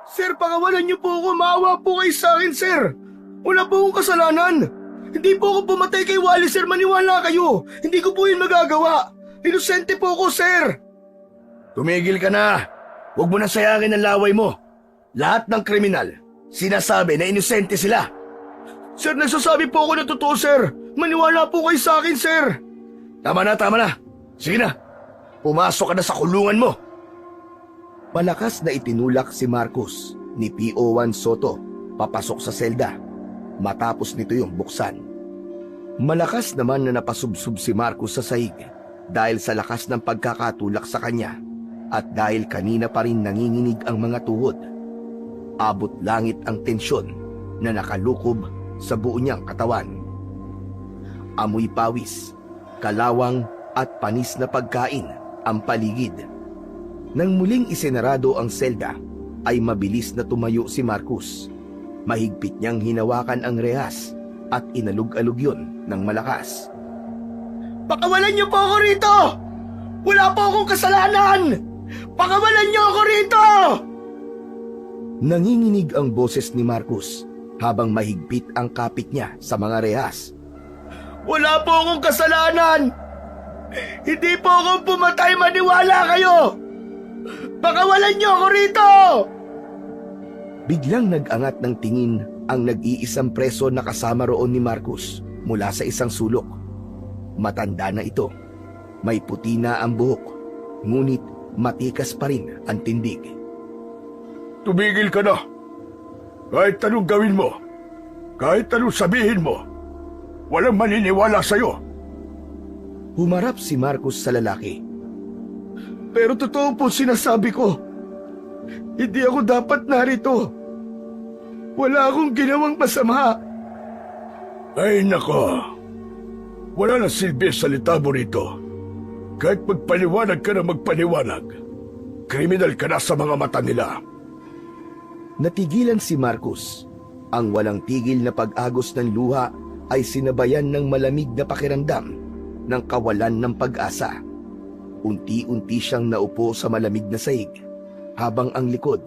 Sir, pakawalan niyo po ako. Maawa po kayo sa akin, sir. Wala po akong kasalanan. Hindi po ako pumatay kay Wally, sir. Maniwala kayo. Hindi ko po yun magagawa. Inosente po ako, sir. Tumigil ka na. Huwag mo na sayangin ang laway mo. Lahat ng kriminal, sinasabi na inosente sila. Sir, nagsasabi po ako na totoo, sir. Maniwala po kayo sa akin, sir. Tama na, tama na. Sige na. Pumasok ka na sa kulungan mo. Malakas na itinulak si Marcos ni PO1 Soto papasok sa selda matapos nito yung buksan. Malakas naman na napasubsob si Marcos sa sahig dahil sa lakas ng pagkakatulak sa kanya at dahil kanina pa rin nanginginig ang mga tuhod. Abot langit ang tensyon na nakalukob sa buo niyang katawan. Amoy pawis, kalawang at panis na pagkain ang paligid. Nang muling isenarado ang selda, ay mabilis na tumayo si Marcos. Mahigpit niyang hinawakan ang rehas at inalug-alug yun ng malakas. Pakawalan niyo po ako rito! Wala po akong kasalanan! Pakawalan niyo ako rito! Nanginginig ang boses ni Marcos habang mahigpit ang kapit niya sa mga rehas. Wala po akong kasalanan! Hindi po ako pumatay, maniwala kayo! Pakawalan niyo ako rito! Biglang nag-angat ng tingin ang nag-iisang preso na kasama roon ni Marcos mula sa isang sulok. Matanda na ito. May puti na ang buhok, ngunit matikas pa rin ang tindig. Tumigil ka na. Kahit anong gawin mo, kahit anong sabihin mo, walang maniniwala sa'yo. Humarap si Marcos sa lalaki. Pero totoo po sinasabi ko. Hindi ako dapat narito. Wala akong ginawang masama. Ay nako. Wala na silbi sa salita mo rito. Kahit magpaliwanag ka na magpaliwanag, kriminal ka na sa mga mata nila. Natigilan si Marcos. Ang walang tigil na pag-agos ng luha ay sinabayan ng malamig na pakiramdam ng kawalan ng pag-asa. Unti-unti siyang naupo sa malamig na sahig habang ang likod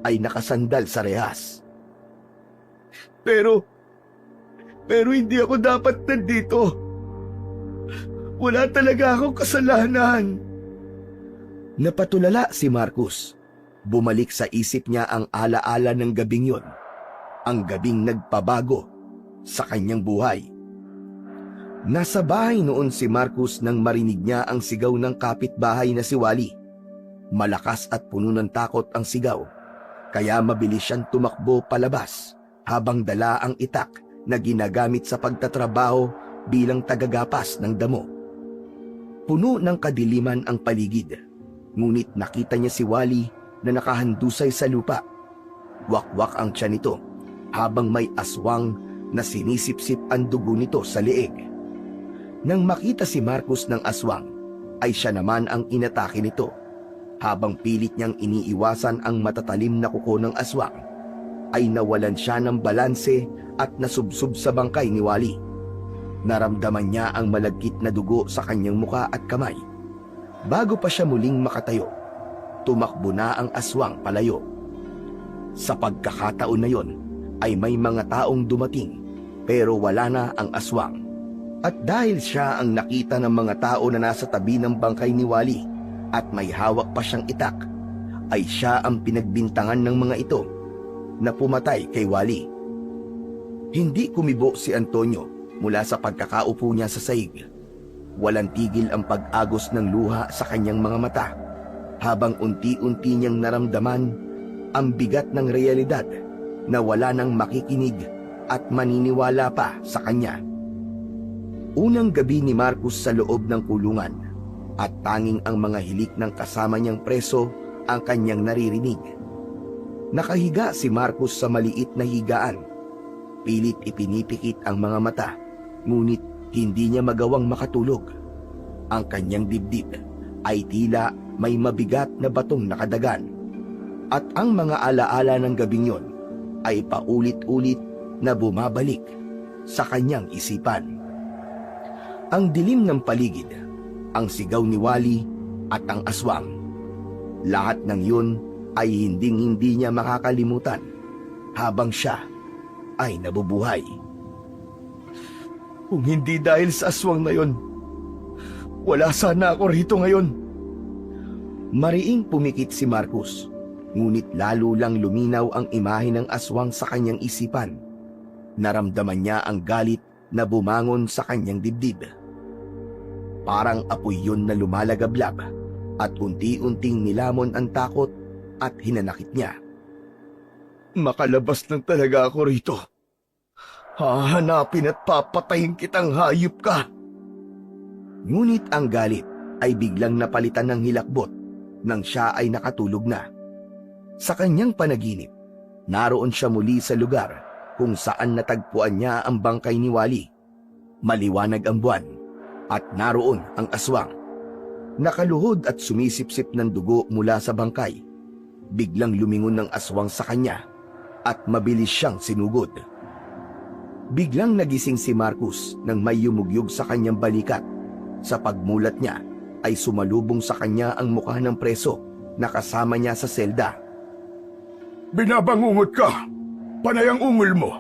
ay nakasandal sa rehas. Pero hindi ako dapat nandito. Wala talaga akong kasalanan. Napatulala si Marcos. Bumalik sa isip niya ang alaala ng gabing yon. Ang gabing nagpabago sa kanyang buhay. Nasa bahay noon si Marcos nang marinig niya ang sigaw ng kapitbahay na si Wally. Malakas at puno ng takot ang sigaw, kaya mabilis siyang tumakbo palabas habang dala ang itak na ginagamit sa pagtatrabaho bilang tagagapas ng damo. Puno ng kadiliman ang paligid, ngunit nakita niya si Wally na nakahandusay sa lupa. Wakwak ang tiyan nito habang may aswang na sinisipsip ang dugo nito sa leeg. Nang makita si Marcos ng aswang, ay siya naman ang inatake nito. Habang pilit niyang iniiwasan ang matatalim na kuko ng aswang, ay nawalan siya ng balanse at nasubsob sa bangkay ni Wally. Naramdaman niya ang malagkit na dugo sa kanyang muka at kamay. Bago pa siya muling makatayo, tumakbo na ang aswang palayo. Sa pagkakataon na yon, ay may mga taong dumating pero wala na ang aswang. At dahil siya ang nakita ng mga tao na nasa tabi ng bangkay ni Wally at may hawak pa siyang itak, ay siya ang pinagbintangan ng mga ito na pumatay kay Wally. Hindi kumibo si Antonio mula sa pagkakaupo niya sa sahig. Walang tigil ang pag-agos ng luha sa kanyang mga mata habang unti-unti niyang naramdaman ang bigat ng realidad na wala nang makikinig at maniniwala pa sa kanya. Unang gabi ni Marcos sa loob ng kulungan at tanging ang mga hilik ng kasama niyang preso ang kanyang naririnig. Nakahiga si Marcos sa maliit na higaan. Pilit ipinipikit ang mga mata, ngunit hindi niya magawang makatulog. Ang kanyang dibdib ay tila may mabigat na batong nakadagan. At ang mga alaala ng gabing yon ay paulit-ulit na bumabalik sa kanyang isipan. Ang dilim ng paligid, ang sigaw ni Wally at ang aswang. Lahat ng yun ay hinding-hindi niya makakalimutan habang siya ay nabubuhay. Kung hindi dahil sa aswang na yon, wala sana ako rito ngayon. Mariing pumikit si Marcus, ngunit lalo lang luminaw ang imahe ng aswang sa kanyang isipan. Naramdaman niya ang galit na bumangon sa kanyang dibdib. Parang apoy yun na lumalagablab at unti-unting nilamon ang takot at hinanakit niya. Makalabas lang talaga ako rito. Hahanapin at papatayin kitang hayop ka. Ngunit ang galit ay biglang napalitan ng hilakbot nang siya ay nakatulog na. Sa kanyang panaginip, naroon siya muli sa lugar kung saan natagpuan niya ang bangkay ni Wally. Maliwanag ang buwan at naroon ang aswang. Nakaluhod at sumisipsip ng dugo mula sa bangkay. Biglang lumingon ng aswang sa kanya at mabilis siyang sinugod. Biglang nagising si Marcus nang may yumugyug sa kanyang balikat. Sa pagmulat niya ay sumalubong sa kanya ang mukha ng preso na kasama niya sa selda. Binabangungot ka! Panay ang ungol mo!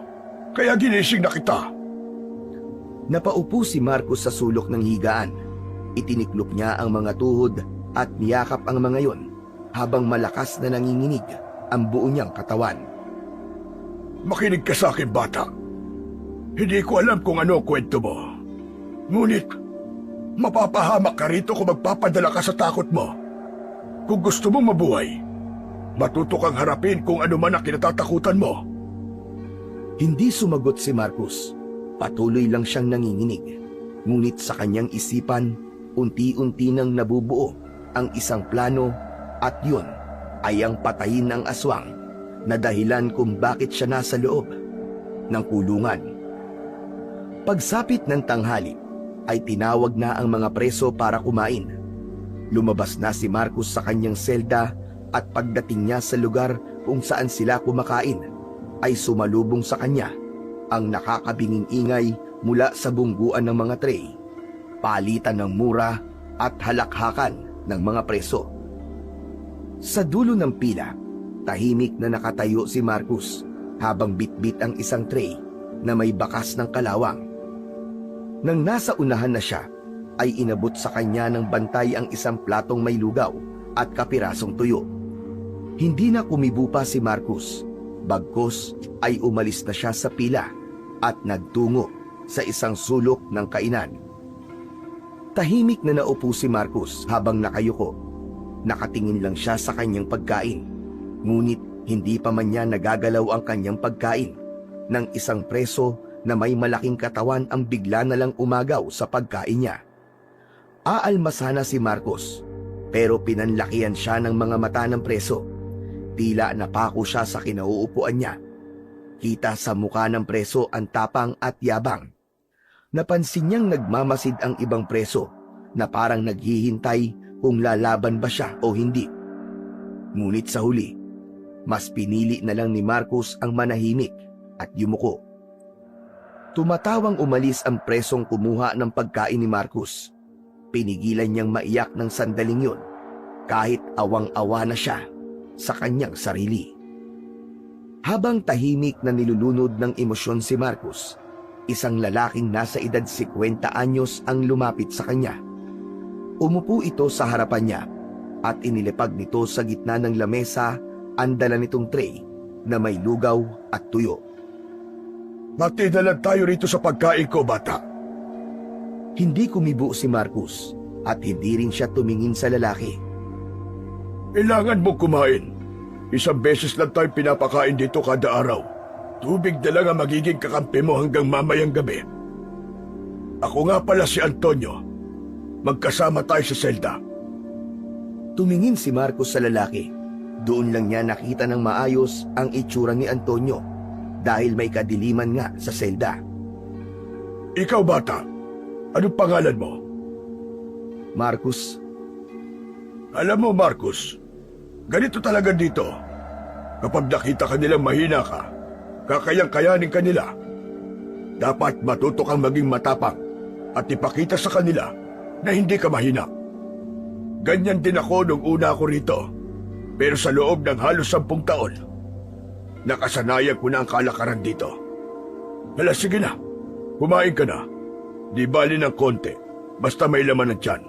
Kaya ginising na kita! Napaupo si Marcus sa sulok ng higaan. Itiniklop niya ang mga tuhod at niyakap ang mga yon habang malakas na nanginginig ang buo niyang katawan. Makinig ka sa akin, bata. Hindi ko alam kung ano ang kwento mo. Ngunit, mapapahamak ka rito kung magpapadala ka sa takot mo. Kung gusto mong mabuhay, matuto kang harapin kung ano man ang kinatatakutan mo. Hindi sumagot si Marcus. Patuloy lang siyang nanginginig. Ngunit sa kanyang isipan, unti-unti nang nabubuo ang isang plano at yun ay ang patayin ng aswang na dahilan kung bakit siya nasa loob ng kulungan. Pagsapit ng tanghali ay tinawag na ang mga preso para kumain. Lumabas na si Marcus sa kanyang selda at pagdating niya sa lugar kung saan sila kumakain ay sumalubong sa kanya ang nakakabinging ingay mula sa bungguan ng mga tray, palitan ng mura at halakhakan ng mga preso. Sa dulo ng pila, tahimik na nakatayo si Marcus habang bitbit ang isang tray na may bakas ng kalawang. Nang nasa unahan na siya, ay inabot sa kanya ng bantay ang isang platong may lugaw at kapirasong tuyo. Hindi na kumibo pa si Marcus, bagkus ay umalis na siya sa pila at nagtungo sa isang sulok ng kainan. Tahimik na naupo si Marcus habang nakayuko. Nakatingin lang siya sa kanyang pagkain. Ngunit hindi pa man niya nagagalaw ang kanyang pagkain nang isang preso na may malaking katawan ang bigla na lang umagaw sa pagkain niya. Aalmasana si Marcus, pero pinanlakihan siya ng mga mata ng preso. Tila napako siya sa kinauupuan niya. Kita sa mukha ng preso ang tapang at yabang. Napansin niyang nagmamasid ang ibang preso na parang naghihintay kung lalaban ba siya o hindi. Ngunit sa huli, mas pinili na lang ni Marcus ang manahimik at yumuko. Tumatawang umalis ang presong kumuha ng pagkain ni Marcus. Pinigilan niyang maiyak ng sandaling yun kahit awang-awa na siya sa kanyang sarili. Habang tahimik na nilulunod ng emosyon si Marcus, isang lalaking nasa edad 50 anyos ang lumapit sa kanya. Umupo ito sa harapan niya at inilipag nito sa gitna ng lamesa ang dala nitong tray na may lugaw at tuyo. Matidalan tayo rito sa pagkain ko, bata. Hindi kumibo si Marcus at hindi rin siya tumingin sa lalaki. Kailangan mong kumain. Isang beses lang tayo pinapakain dito kada araw. Tubig na lang ang magiging kakampi mo hanggang mamayang gabi. Ako nga pala si Antonio. Magkasama tayo sa selda. Tumingin si Marcus sa lalaki. Doon lang niya nakita ng maayos ang itsura ni Antonio dahil may kadiliman nga sa selda. Ikaw, bata, anong pangalan mo? Marcus. Alam mo, Marcus, ganito talaga dito. Kapag nakita ka nilang mahina ka, kakayang-kayanin ka nila. Dapat matuto kang maging matapang at ipakita sa kanila na hindi ka mahina. Ganyan din ako nung una ako rito. Pero sa loob ng halos 10 taon, nakasanayan ko na ang kalakaran dito. Hala, sige na. Kumain ka na. Di bali ng konti, basta may laman ng tiyan.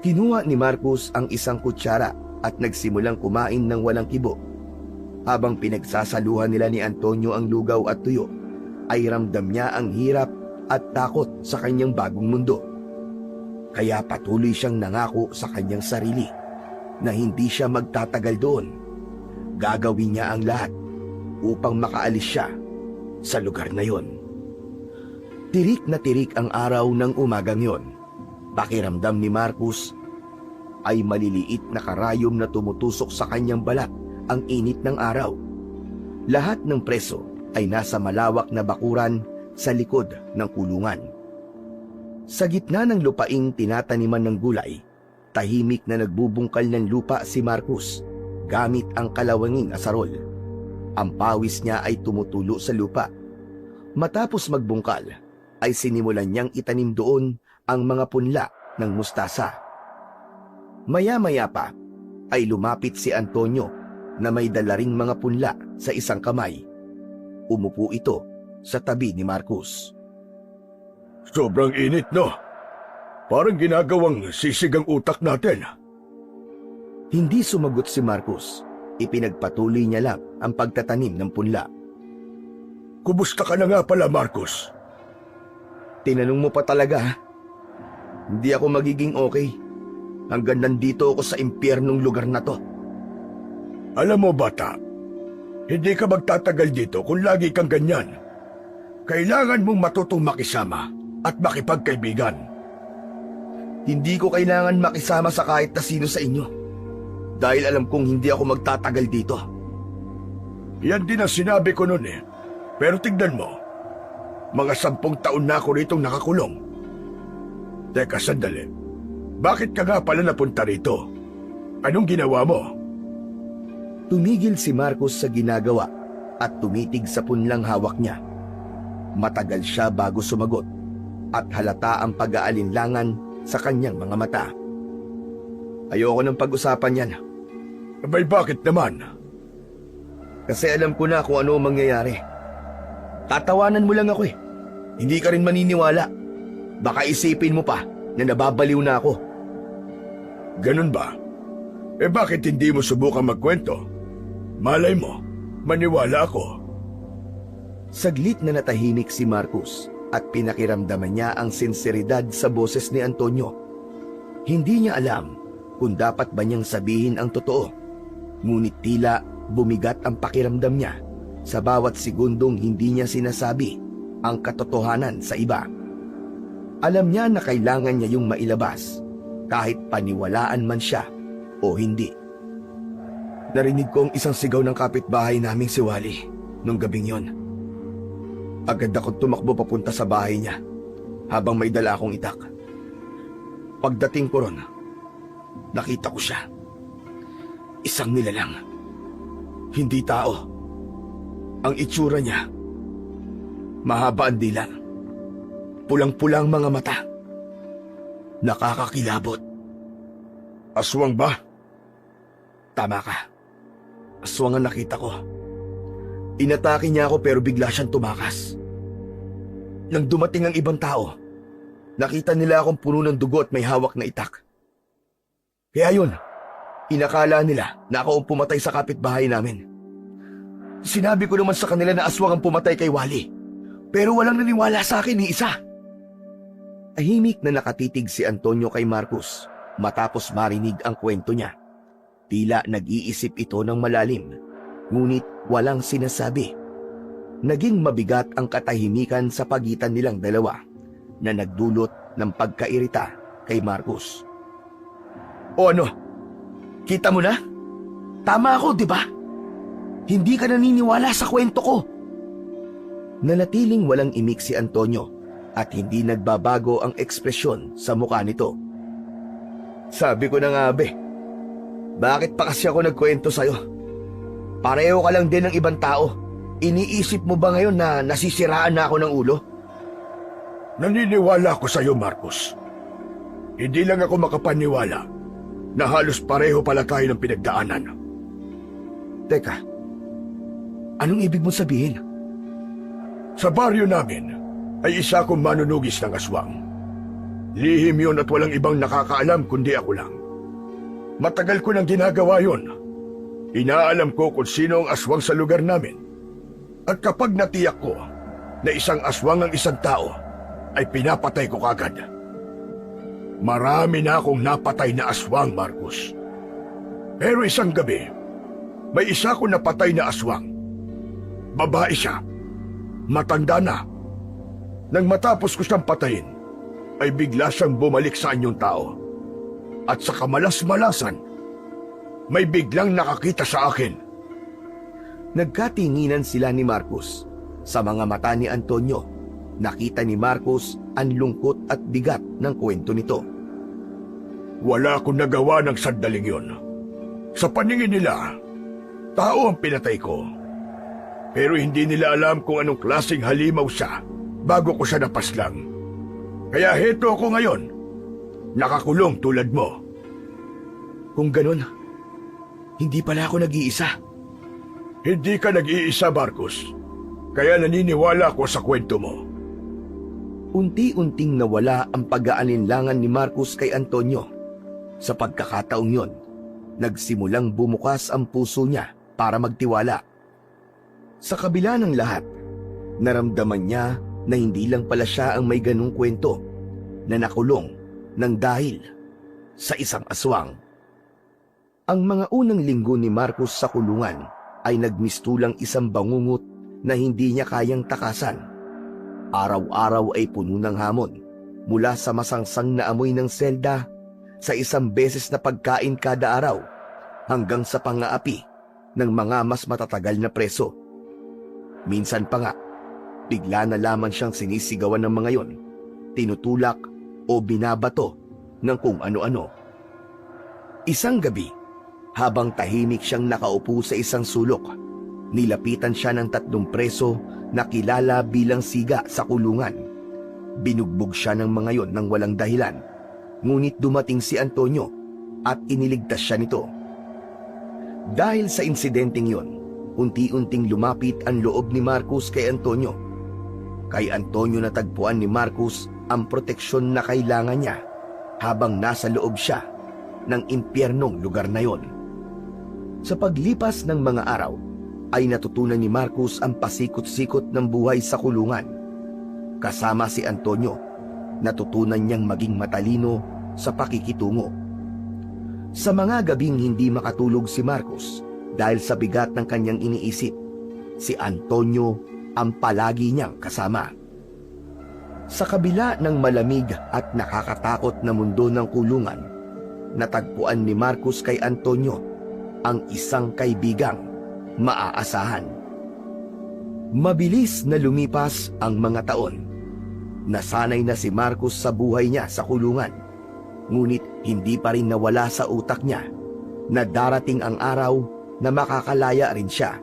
Kinuha ni Marcos ang isang kutsara at nagsimulang kumain ng walang kibo. Habang pinagsasaluhan nila ni Antonio ang lugaw at tuyo, ay ramdam niya ang hirap at takot sa kanyang bagong mundo. Kaya patuloy siyang nangako sa kanyang sarili na hindi siya magtatagal doon. Gagawin niya ang lahat upang makaalis siya sa lugar na yon. Tirik na tirik ang araw ng umagang yon. Pakiramdam ni Marcos ay maliliit na karayom na tumutusok sa kanyang balat ang init ng araw. Lahat ng preso ay nasa malawak na bakuran sa likod ng kulungan. Sa gitna ng lupaing tinataniman ng gulay, tahimik na nagbubungkal ng lupa si Marcos gamit ang kalawanging asarol. Ang pawis niya ay tumutulo sa lupa. Matapos magbungkal, ay sinimulan niyang itanim doon ang mga punla ng mustasa. Maya-maya pa ay lumapit si Antonio na may dala ring mga punla sa isang kamay. Umupo ito sa tabi ni Marcos. Sobrang init, no? Parang ginagawang sisig ang utak natin. Hindi sumagot si Marcos. Ipinagpatuloy niya lang ang pagtatanim ng punla. Kumusta ka na nga pala, Marcos? Tinanong mo pa talaga, ha? Hindi ako magiging okay hanggang nandito ako sa impyernong lugar na to. Alam mo, bata, hindi ka magtatagal dito kung lagi kang ganyan. Kailangan mong matutong makisama at makipagkaibigan. Hindi ko kailangan makisama sa kahit na sino sa inyo dahil alam kong hindi ako magtatagal dito. Yan din ang sinabi ko noon eh. Pero tignan mo, mga 10 taon na ako ritong nakakulong. Teka, sandali. Bakit ka nga pala napunta rito? Anong ginawa mo? Tumigil si Marcos sa ginagawa at tumitig sa punlang hawak niya. Matagal siya bago sumagot at halata ang pag-aalinlangan sa kanyang mga mata. Ayoko nang pag-usapan yan. Abay, bakit naman? Kasi alam ko na kung ano ang mangyayari. Tatawanan mo lang ako eh. Hindi ka rin maniniwala. Baka isipin mo pa na nababaliw na ako. Ganun ba? Eh bakit hindi mo subukan magkwento? Malay mo, maniwala ako. Saglit na natahimik si Marcos at pinakiramdaman niya ang sinseridad sa boses ni Antonio. Hindi niya alam kung dapat ba niyang sabihin ang totoo. Ngunit tila bumigat ang pakiramdam niya sa bawat segundong hindi niya sinasabi ang katotohanan sa iba. Alam niya na kailangan niya yung mailabas kahit paniwalaan man siya o hindi. Narinig ko ang isang sigaw ng kapitbahay naming si Wally nung gabing yon. Agad akong tumakbo papunta sa bahay niya habang may dala akong itak. Pagdating ko ron, nakita ko siya. Isang nilalang. Hindi tao. Ang itsura niya, mahaba ang dila. Pulang-pulang mga mata. Nakakakilabot. Aswang ba? Tama ka. Aswang ang nakita ko. Inatake niya ako pero bigla siyang tumakas. Nang dumating ang ibang tao, nakita nila akong puno ng dugo at may hawak na itak. Kaya yun, inakala nila na ako ang pumatay sa kapitbahay namin. Sinabi ko naman sa kanila na aswang ang pumatay kay Wally, pero walang naniwala sa akin ni isa. Tahimik na nakatitig si Antonio kay Marcos matapos marinig ang kwento niya. Tila nag-iisip ito ng malalim, ngunit walang sinasabi. Naging mabigat ang katahimikan sa pagitan nilang dalawa na nagdulot ng pagkairita kay Marcos. O ano? Kita mo na? Tama ako, di ba? Hindi ka naniniwala sa kwento ko. Nanatiling walang imik si Antonio at hindi nagbabago ang ekspresyon sa mukha nito. Sabi ko na nga, be, bakit pa kasi ako nagkwento sa'yo? Pareho ka lang din ng ibang tao. Iniisip mo ba ngayon na nasisiraan na ako ng ulo? Naniniwala ako sa'yo, Marcos. Hindi lang ako makapaniwala na halos pareho pala tayo ng pinagdaanan. Teka, anong ibig mong sabihin? Sa baryo namin ay isa akong manunugis ng aswang. Lihim yun at walang ibang nakakaalam kundi ako lang. Matagal ko nang ginagawa yun. Inaalam ko kung sino ang aswang sa lugar namin. At kapag natiyak ko na isang aswang ang isang tao, ay pinapatay ko kagad. Marami na akong napatay na aswang, Marcos. Pero isang gabi, may isa akong napatay na aswang. Babae siya. Matanda na. Nang matapos ko siyang patayin, ay bigla siyang bumalik sa anyong tao. At sa kamalas-malasan, may biglang nakakita sa akin. Nagkatinginan sila ni Marcos. Sa mga mata ni Antonio, nakita ni Marcos ang lungkot at bigat ng kwento nito. Wala akong nagawa ng sandaling yun. Sa paningin nila, tao ang pinatay ko. Pero hindi nila alam kung anong klaseng halimaw siya bago ko siya napaslang. Kaya heto ako ngayon, nakakulong tulad mo. Kung ganun, hindi pala ako nag-iisa. Hindi ka nag-iisa, Marcos. Kaya naniniwala ako sa kwento mo. Unti-unting nawala ang pag-aalinlangan ni Marcos kay Antonio. Sa pagkakataong yon, nagsimulang bumukas ang puso niya para magtiwala. Sa kabila ng lahat, naramdaman niya na hindi lang pala siya ang may ganung kwento na nakulong ng dahil sa isang aswang. Ang mga unang linggo ni Marcos sa kulungan ay nagmistulang isang bangungot na hindi niya kayang takasan. Araw-araw ay puno ng hamon mula sa masangsang na amoy ng selda, sa isang beses na pagkain kada araw, hanggang sa pangaapi ng mga mas matatagal na preso. Minsan pa nga, bigla na lamang siyang sinisigawan ng mga yon, tinutulak o binabato ng kung ano-ano. Isang gabi, habang tahimik siyang nakaupo sa isang sulok, nilapitan siya ng 3 preso na kilala bilang siga sa kulungan. Binugbog siya ng mga yon ng walang dahilan, ngunit dumating si Antonio at iniligtas siya nito. Dahil sa insidenteng yon, unti-unting lumapit ang loob ni Marcos kay Antonio. Kay Antonio natagpuan ni Marcos ang proteksyon na kailangan niya habang nasa loob siya ng impyernong lugar na yon. Sa paglipas ng mga araw, ay natutunan ni Marcos ang pasikot-sikot ng buhay sa kulungan. Kasama si Antonio, natutunan niyang maging matalino sa pakikitungo. Sa mga gabing hindi makatulog si Marcos dahil sa bigat ng kanyang iniisip, si Antonio ang palagi niyang kasama. Sa kabila ng malamig at nakakatakot na mundo ng kulungan, natagpuan ni Marcos kay Antonio ang isang kaibigang maaasahan. Mabilis na lumipas ang mga taon. Nasanay na si Marcos sa buhay niya sa kulungan. Ngunit hindi pa rin nawala sa utak niya na darating ang araw na makakalaya rin siya.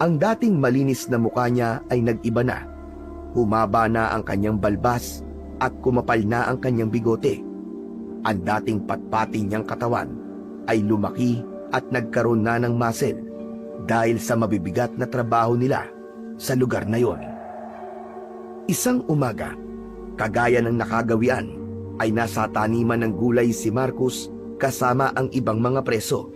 Ang dating malinis na mukha niya ay nag-iba na. Humaba na ang kanyang balbas at kumapal na ang kanyang bigote. Ang dating patpati niyang katawan ay lumaki at nagkaroon na ng muscle dahil sa mabibigat na trabaho nila sa lugar na yon. Isang umaga, kagaya ng nakagawian, ay nasa taniman ng gulay si Marcos kasama ang ibang mga preso.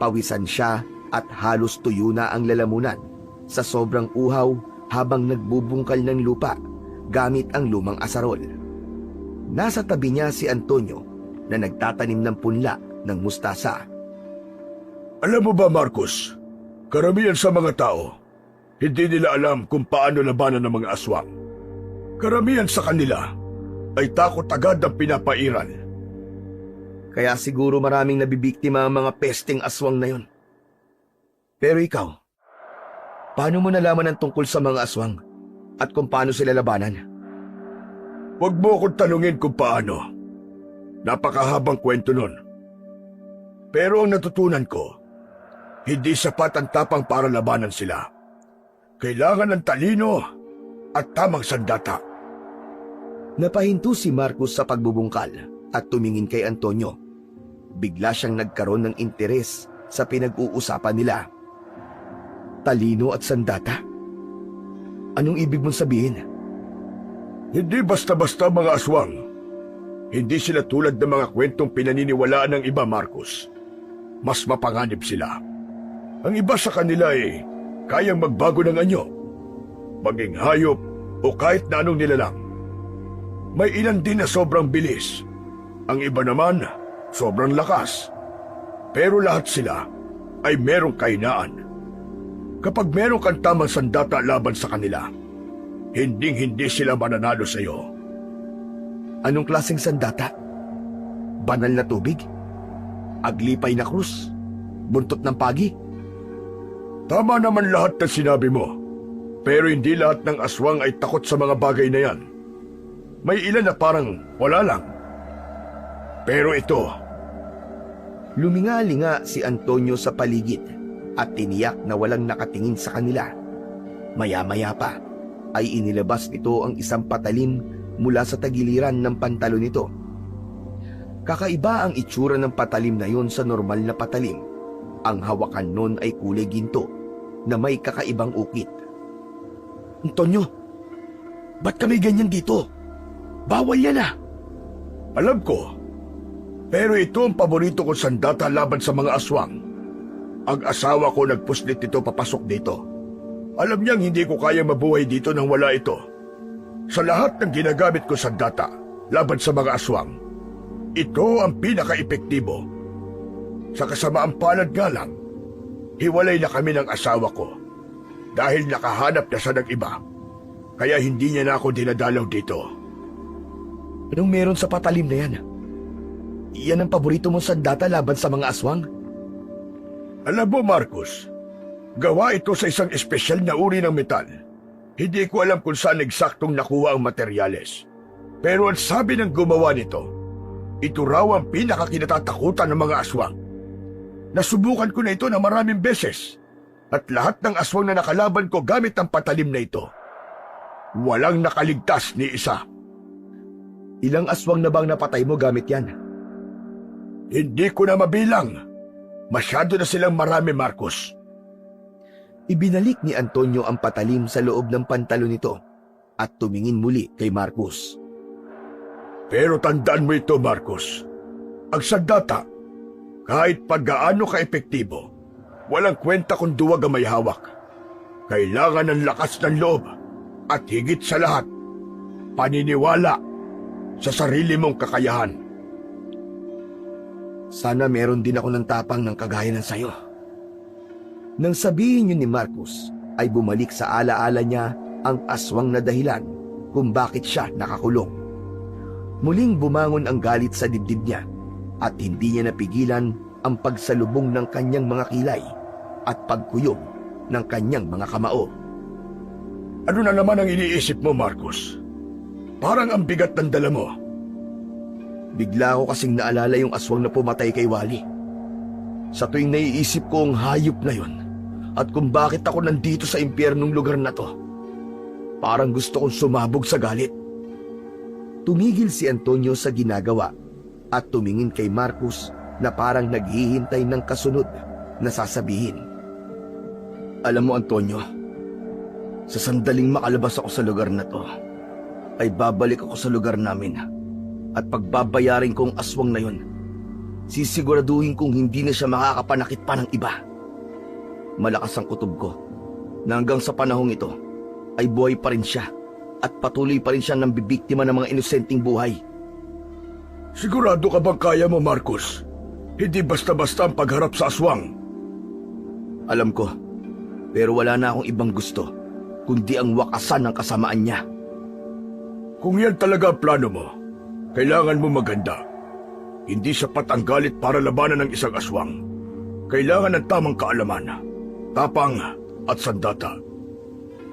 Pawisan siya at halos tuyo na ang lalamunan sa sobrang uhaw habang nagbubungkal ng lupa gamit ang lumang asarol. Nasa tabi niya si Antonio na nagtatanim ng punla ng mustasa. Alam mo ba, Marcos, karamihan sa mga tao, hindi nila alam kung paano labanan ng mga aswang. Karamihan sa kanila ay takot agad ang pinapairal. Kaya siguro maraming nabibiktima ang mga pesting aswang na yon. Pero ikaw, paano mo nalaman ang tungkol sa mga aswang at kung paano sila labanan? Huwag mo akong tanungin kung paano. Napakahabang kwento nun. Pero ang natutunan ko, hindi sapat ang tapang para labanan sila. Kailangan ng talino at tamang sandata. Napahinto si Marcos sa pagbubungkal at tumingin kay Antonio. bigla siyang nagkaroon ng interes sa pinag-uusapan nila. Talino at sandata? Anong ibig mong sabihin? Hindi basta-basta mga aswang. Hindi sila tulad ng mga kwentong pinaniniwalaan ng iba, Marcos. Mas mapanganib sila. Ang iba sa kanila ay kayang magbago ng anyo, maging hayop o kahit na anong nilalang. May ilan din na sobrang bilis. Ang iba naman, sobrang lakas. Pero lahat sila ay merong kahinaan. Kapag meron kang tamang sandata laban sa kanila, hinding-hindi sila mananalo sa iyo. Anong klaseng sandata? Banal na tubig? Aglipay na krus? Buntot ng pagi? Tama naman lahat ng sinabi mo. Pero hindi lahat ng aswang ay takot sa mga bagay na yan. May ilan na parang wala lang. Pero ito, Luminga-linga si Antonio sa paligid at tiniyak na walang nakatingin sa kanila. Maya-maya pa ay inilabas nito ang isang patalim mula sa tagiliran ng pantalon nito. Kakaiba ang itsura ng patalim na yon sa normal na patalim. Ang hawakan nun ay kulay ginto na may kakaibang ukit. Antonio, ba't kami ganyan dito? Bawal yan ah! alam ko. Pero ito ang paborito kong sandata laban sa mga aswang. Ang asawa ko nagpuslit nito papasok dito. Alam niyang hindi ko kaya mabuhay dito nang wala ito. Sa lahat ng ginagamit ko sandata laban sa mga aswang, ito ang pinaka-epektibo. Sa kasamaang palad nga lang, hiwalay na kami ng asawa ko dahil nakahanap na siya ng iba. Kaya hindi niya na ako dinadalaw dito. Anong meron sa patalim na yan? Yan ang paborito mong sandata laban sa mga aswang? Alam mo, Marcos, gawa ito sa isang espesyal na uri ng metal. Hindi ko alam kung saan eksaktong nakuha ang materyales. Pero ang sabi ng gumawa nito, ito raw ang pinakakinatatakutan ng mga aswang. Nasubukan ko na ito na maraming beses. At lahat ng aswang na nakalaban ko gamit ang patalim na ito. Walang nakaligtas ni isa. Ilang aswang na bang napatay mo gamit yan? Hindi ko na mabilang. Masyado na silang marami, Marcos. Ibinalik ni Antonio ang patalim sa loob ng pantalon nito at tumingin muli kay Marcos. Pero tandaan mo ito, Marcos. Ang sandata, kahit pag-gaano ka-epektibo, walang kwenta kung duwag ang may hawak. Kailangan ng lakas ng loob at higit sa lahat, paniniwala sa sarili mong kakayahan. Sana meron din ako ng tapang ng kagaya ng sayo. Nang sabihin yun ni Marcos, ay bumalik sa alaala niya ang aswang na dahilan kung bakit siya nakakulong. Muling bumangon ang galit sa dibdib niya at hindi niya napigilan ang pagsalubong ng kanyang mga kilay at pagkuyog ng kanyang mga kamao. Ano na naman ang iniisip mo, Marcos? Parang ang bigat ng dala mo. Bigla ko kasing naalala yung aswang na pumatay kay Wally. Sa tuwing naiisip ko ang hayop na yon at kung bakit ako nandito sa impyernong lugar na to, parang gusto kong sumabog sa galit. Tumigil si Antonio sa ginagawa at tumingin kay Marcos na parang naghihintay ng kasunod na sasabihin. Alam mo, Antonio, sa sandaling makalabas ako sa lugar na to, ay babalik ako sa lugar namin at pagbabayarin ko ang aswang na yon. Sisiguraduhin kong hindi na siya makakapanakit pa ng iba. Malakas ang kutob ko na hanggang sa panahong ito ay buhay pa rin siya at patuloy pa rin siya ng bibiktima ng mga inosenteng buhay. Sigurado ka bang kaya mo, Marcos? Hindi basta-basta ang pagharap sa aswang. Alam ko, pero wala na akong ibang gusto kundi ang wakasan ng kasamaan niya. Kung yan talaga ang plano mo, kailangan mo maganda. Hindi sapat ang galit para labanan ng isang aswang. Kailangan ng tamang kaalaman, tapang at sandata.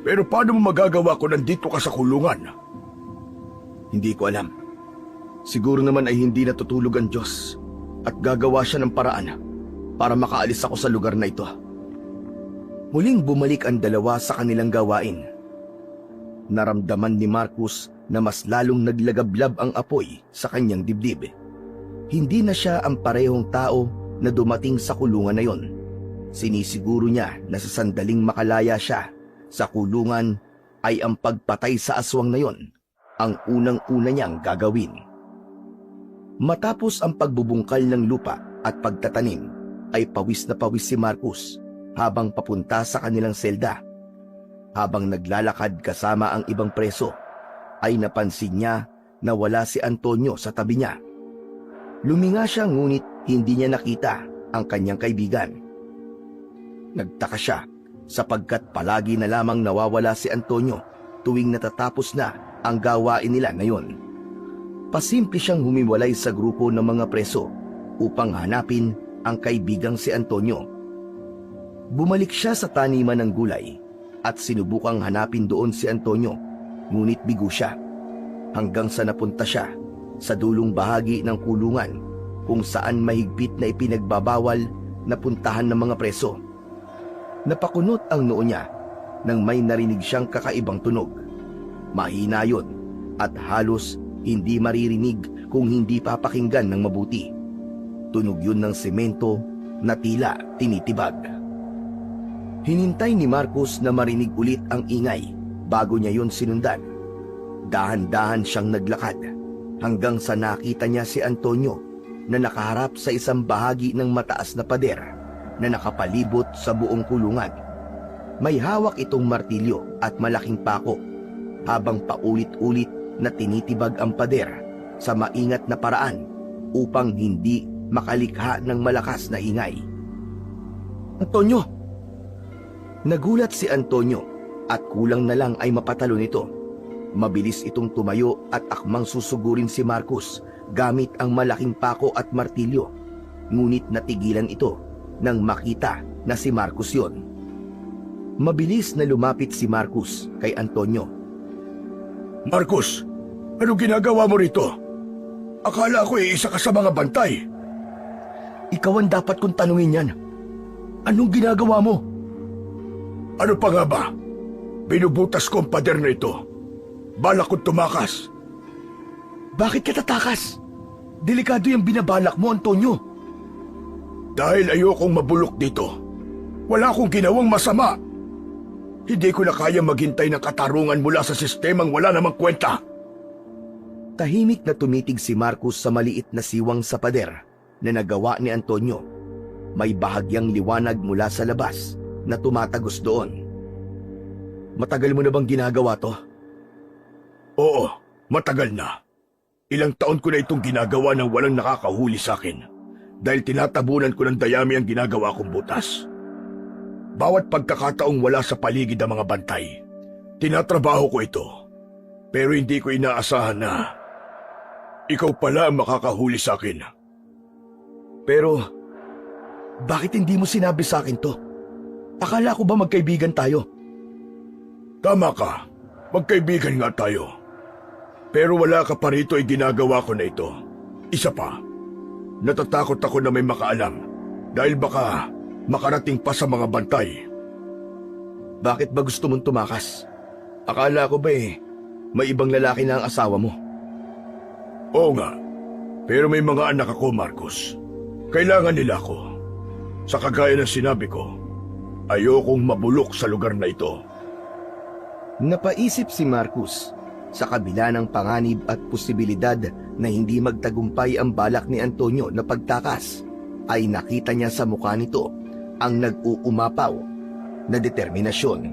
Pero paano mo magagawa kung nandito ka sa kulungan? Hindi ko alam. Siguro naman ay hindi natutulog ang Diyos at gagawa siya ng paraan para makaalis ako sa lugar na ito. Muling bumalik ang dalawa sa kanilang gawain. Naramdaman ni Marcos na mas lalong naglagablab ang apoy sa kanyang dibdib. Hindi na siya ang parehong tao na dumating sa kulungan na yon. Sinisiguro niya na sa sandaling makalaya siya sa kulungan ay ang pagpatay sa aswang na yon ang unang-una niyang gagawin. Matapos ang pagbubungkal ng lupa at pagtatanim, ay pawis na pawis si Marcos habang papunta sa kanilang selda. Habang naglalakad kasama ang ibang preso, ay napansin niya na wala si Antonio sa tabi niya. Luminga siya ngunit hindi niya nakita ang kanyang kaibigan. Nagtaka siya sapagkat palagi na lamang nawawala si Antonio tuwing natatapos na ang gawain nila ngayon. Pasimple siyang humiwalay sa grupo ng mga preso upang hanapin ang kaibigang si Antonio. Bumalik siya sa taniman ng gulay at sinubukang hanapin doon si Antonio, ngunit bigo siya hanggang sa napunta siya sa dulong bahagi ng kulungan kung saan mahigpit na ipinagbabawal na puntahan ng mga preso. Napakunot ang noo niya nang may narinig siyang kakaibang tunog. Mahina yun at halos hindi maririnig kung hindi papakinggan ng mabuti. Tunog yun ng semento na tila tinitibag. Hinintay ni Marcos na marinig ulit ang ingay bago niya yun sinundan. Dahan-dahan siyang naglakad hanggang sa nakita niya si Antonio na nakaharap sa isang bahagi ng mataas na pader na nakapalibot sa buong kulungan. May hawak itong martilyo at malaking pako habang paulit-ulit na tinitibag ang pader sa maingat na paraan upang hindi makalikha ng malakas na ingay. Antonio! Nagulat si Antonio at kulang na lang ay mapatalo nito. Mabilis itong tumayo at akmang susugurin si Marcos gamit ang malaking pako at martilyo. Ngunit natigilan ito nang makita na si Marcos yon. Mabilis na lumapit si Marcos kay Antonio. Marcos, anong ginagawa mo rito? Akala ko isa ka sa mga bantay. Ikaw ang dapat kong tanungin yan. Anong ginagawa mo? Ano pa nga ba? Binubutas ko ang pader na ito. Balak kong tumakas. Bakit ka tatakas? Delikado yung binabalak mo, Antonio. Dahil ayokong mabulok dito. Wala akong ginawang masama. Hindi ko na kaya maghintay ng katarungan mula sa sistemang wala namang kwenta. Tahimik na tumitig si Marcos sa maliit na siwang sa pader na nagawa ni Antonio. May bahagyang liwanag mula sa labas na tumatagos doon. Matagal mo na bang ginagawa to? Oo, matagal na. Ilang taon ko na itong ginagawa nang walang nakakahuli sa akin dahil tinatabunan ko ng dayami ang ginagawa kong butas. Bawat pagkakataong wala sa paligid ang mga bantay, tinatrabaho ko ito. Pero hindi ko inaasahan na ikaw pala ang makakahuli sa akin. Pero, bakit hindi mo sinabi sa akin to? Akala ko ba magkaibigan tayo? Tama ka, magkaibigan nga tayo. Pero wala ka pa rito ay ginagawa ko na ito. Isa pa, natatakot ako na may makaalam dahil baka makarating pa sa mga bantay. Bakit ba gusto mong tumakas? Akala ko ba may ibang lalaki na ang asawa mo? Oo nga, pero may mga anak ako, Marcos. Kailangan nila ako. Sa kagaya ng sinabi ko, ayokong mabulok sa lugar na ito. Napaisip si Marcos sa kabila ng panganib at posibilidad na hindi magtagumpay ang balak ni Antonio na pagtakas, ay nakita niya sa mukha nito ang nag-uumapaw na determinasyon.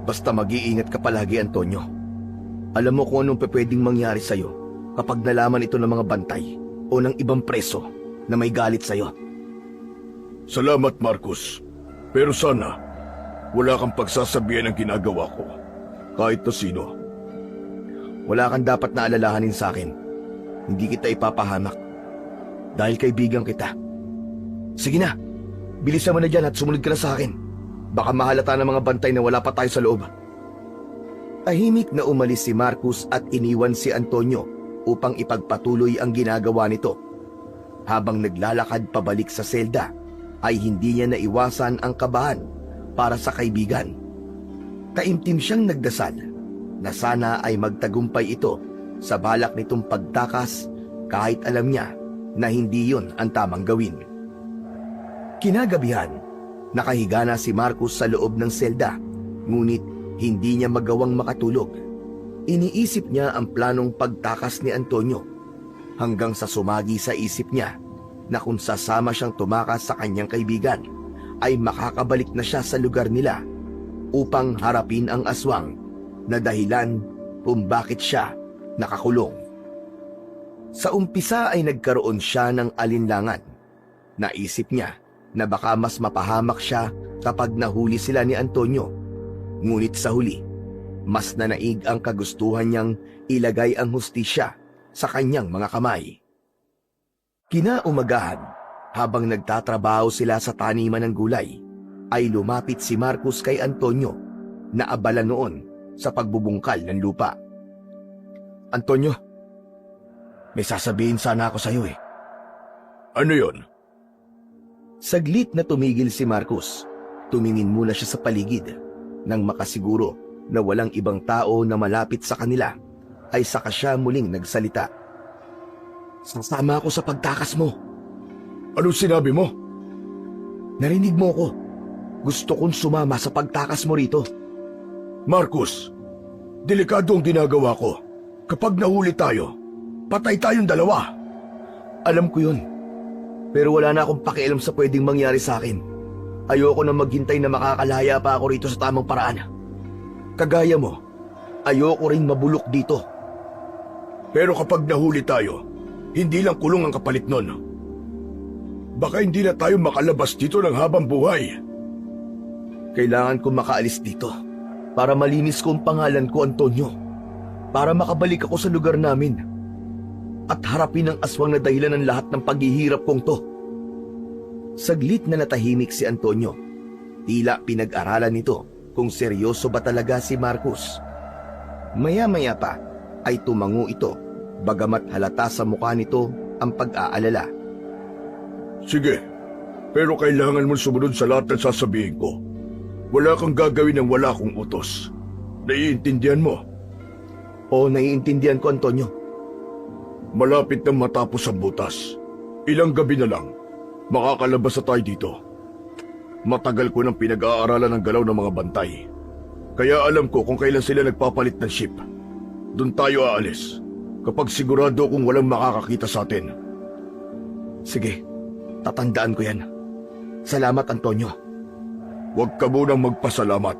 Basta mag-iingat ka palagi, Antonio. Alam mo kung anong pwedeng mangyari sa'yo kapag nalaman ito ng mga bantay o ng ibang preso na may galit sa'yo. Salamat, Marcos. Pero sana, wala kang pagsasabihan ng ginagawa ko, kahit na sino. Wala kang dapat na alalahanin sa akin. Hindi kita ipapahamak. Dahil kaibigan kita. Sige na, bilisan mo na dyan at sumunod ka na sa akin. Baka mahalata ng mga bantay na wala pa tayo sa loob. Tahimik na umalis si Marcos at iniwan si Antonio upang ipagpatuloy ang ginagawa nito. Habang naglalakad pabalik sa selda, ay hindi niya naiwasan ang kabahan para sa kaibigan. Taimtim siyang nagdasal na sana ay magtagumpay ito sa balak nitong pagtakas kahit alam niya na hindi yun ang tamang gawin. Kinagabihan, nakahiga na si Marcos sa loob ng selda, ngunit hindi niya magawang makatulog. Iniisip niya ang planong pagtakas ni Antonio hanggang sa sumagi sa isip niya na kung sasama siyang tumakas sa kanyang kaibigan ay makakabalik na siya sa lugar nila upang harapin ang aswang na dahilan kung bakit siya nakakulong. Sa umpisa ay nagkaroon siya ng alinlangan. Naisip niya na baka mas mapahamak siya kapag nahuli sila ni Antonio. Ngunit sa huli, mas nanaig ang kagustuhan niyang ilagay ang hustisya sa kanyang mga kamay. Kinaumagahan, habang nagtatrabaho sila sa taniman ng gulay, ay lumapit si Marcos kay Antonio na abala noon sa pagbubungkal ng lupa. Antonio, may sasabihin sana ako sa iyo eh. Ano yon? Saglit na tumigil si Marcos. Tumingin muna siya sa paligid. Nang makasiguro na walang ibang tao na malapit sa kanila, ay saka siya muling nagsalita. Sasama ako sa pagtakas mo. Anong sinabi mo? Narinig mo ko. Gusto kong sumama sa pagtakas mo rito. Marcos, delikado ang ginagawa ko. Kapag nahuli tayo, patay tayong dalawa. Alam ko yun. Pero wala na akong pakialam sa pwedeng mangyari sa akin. Ayoko na maghintay na makakalaya pa ako rito sa tamang paraan. Kagaya mo, ayoko rin mabulok dito. Pero kapag nahuli tayo, hindi lang kulong ang kapalit nun. Baka hindi na tayo makalabas dito ng habang buhay. Kailangan ko makaalis dito para malinis ko ang pangalan ko, Antonio. Para makabalik ako sa lugar namin at harapin ang aswang na dahilan ng lahat ng paghihirap kong to. Saglit na natahimik si Antonio. Tila pinag-aralan nito kung seryoso ba talaga si Marcos. Maya-maya pa ay tumango ito, bagamat halata sa mukha nito ang pag-aalala. Sige, pero kailangan mo sumunod sa lahat ng sasabihin ko. Wala kang gagawin ng wala kong utos. Naiintindihan mo? Oo, naiintindihan ko, Antonio. Malapit nang matapos ang butas. Ilang gabi na lang, makakalabas na tayo dito. Matagal ko nang pinag-aaralan ng galaw ng mga bantay. Kaya alam ko kung kailan sila nagpapalit ng ship. Doon tayo aalis, kapag sigurado kung walang makakakita sa atin. Sige, tatandaan ko yan. Salamat, Antonio. Huwag ka munang magpasalamat.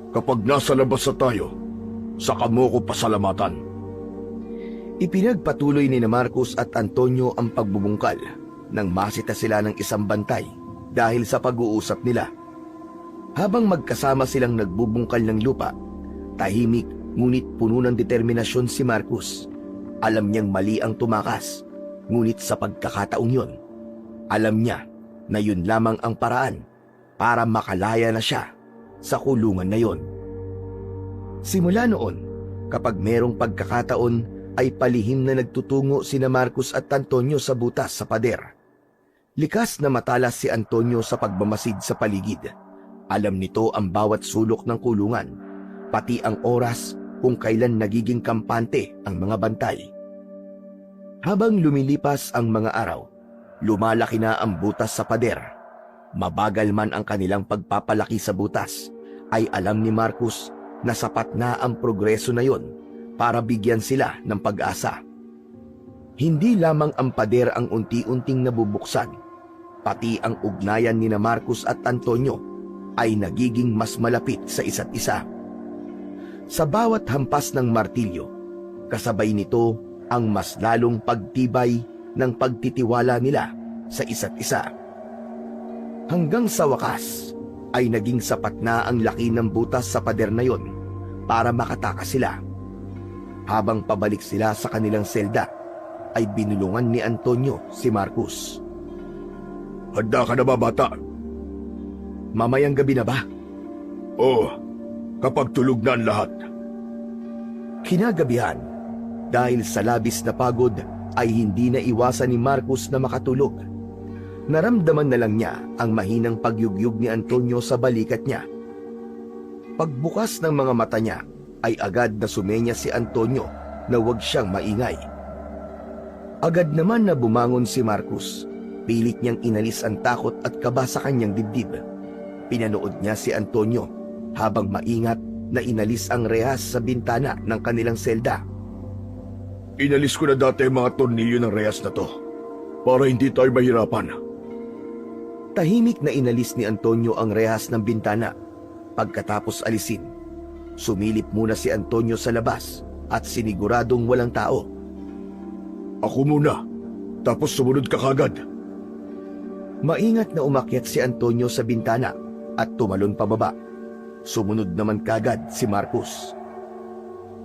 Kapag nasa labas na tayo, saka mo ko pasalamatan. Ipinagpatuloy ni Marcos at Antonio ang pagbubungkal nang masita sila ng isang bantay dahil sa pag-uusap nila. Habang magkasama silang nagbubungkal ng lupa, tahimik ngunit puno ng determinasyon si Marcos. Alam niyang mali ang tumakas, ngunit sa pagkakataong yon, alam niya na yun lamang ang paraan para makalaya na siya sa kulungan na yon. Simula noon, kapag merong pagkakataon ay palihim na nagtutungo sina Marcos at Antonio sa butas sa pader. Likas na matalas si Antonio sa pagmamasid sa paligid. Alam nito ang bawat sulok ng kulungan, pati ang oras kung kailan nagiging kampante ang mga bantay. Habang lumilipas ang mga araw, lumalaki na ang butas sa pader. Mabagal man ang kanilang pagpapalaki sa butas, ay alam ni Marcos na sapat na ang progreso na yon para bigyan sila ng pag-asa. Hindi lamang ang pader ang unti-unting nabubuksan, pati ang ugnayan ni Marcos at Antonio ay nagiging mas malapit sa isa't isa. Sa bawat hampas ng martilyo, kasabay nito ang mas lalong pagtibay ng pagtitiwala nila sa isa't isa. Hanggang sa wakas ay naging sapat na ang laki ng butas sa pader na yon para makatakas sila. Habang pabalik sila sa kanilang selda, ay binulungan ni Antonio si Marcos. Handa ka na ba, bata? Mamayang gabi na ba? Oo, kapag tulog na ang lahat. Kinagabihan, dahil sa labis na pagod ay hindi na iwasan ni Marcos na makatulog. Naramdaman na lang niya ang mahinang pagyugyug ni Antonio sa balikat niya. Pagbukas ng mga mata niya, ay agad na sumenya si Antonio na huwag siyang maingay. Agad naman na bumangon si Marcus. Pilit niyang inalis ang takot at kaba sa kanyang dibdib. Pinanood niya si Antonio habang maingat na inalis ang rehas sa bintana ng kanilang selda. Inalis ko na dati ang mga tornilyo ng rehas na to para hindi tayo mahirapan. Tahimik na inalis ni Antonio ang rehas ng bintana. Pagkatapos alisin, sumilip muna si Antonio sa labas at siniguradong walang tao. Ako muna, tapos sumunod ka kagad. Maingat na umakyat si Antonio sa bintana at tumalon pababa. Sumunod naman kagad si Marcus.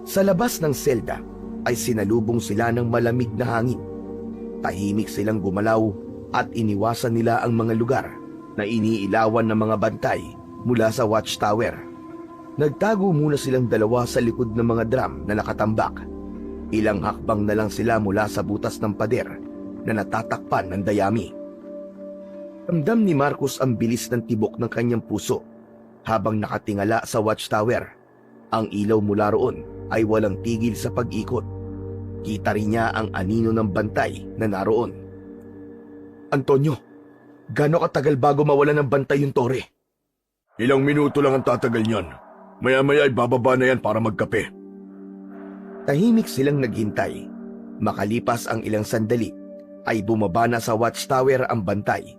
Sa labas ng selda ay sinalubong sila ng malamig na hangin. Tahimik silang gumalaw at iniwasan nila ang mga lugar na iniilawan ng mga bantay mula sa watchtower. Nagtago muna silang dalawa sa likod ng mga drum na nakatambak. Ilang hakbang na lang sila mula sa butas ng pader na natatakpan ng dayami. Ramdam ni Marcus ang bilis ng tibok ng kanyang puso habang nakatingala sa watchtower. Ang ilaw mula roon ay walang tigil sa pag-ikot. Kita rin niya ang anino ng bantay na naroon. Antonio, gaano katagal bago mawala ng bantay yung tore? Ilang minuto lang ang tatagal niyan. Maya-maya ay bababa na yan para magkape. Tahimik silang naghintay. Makalipas ang ilang sandali, ay bumaba na sa watchtower ang bantay.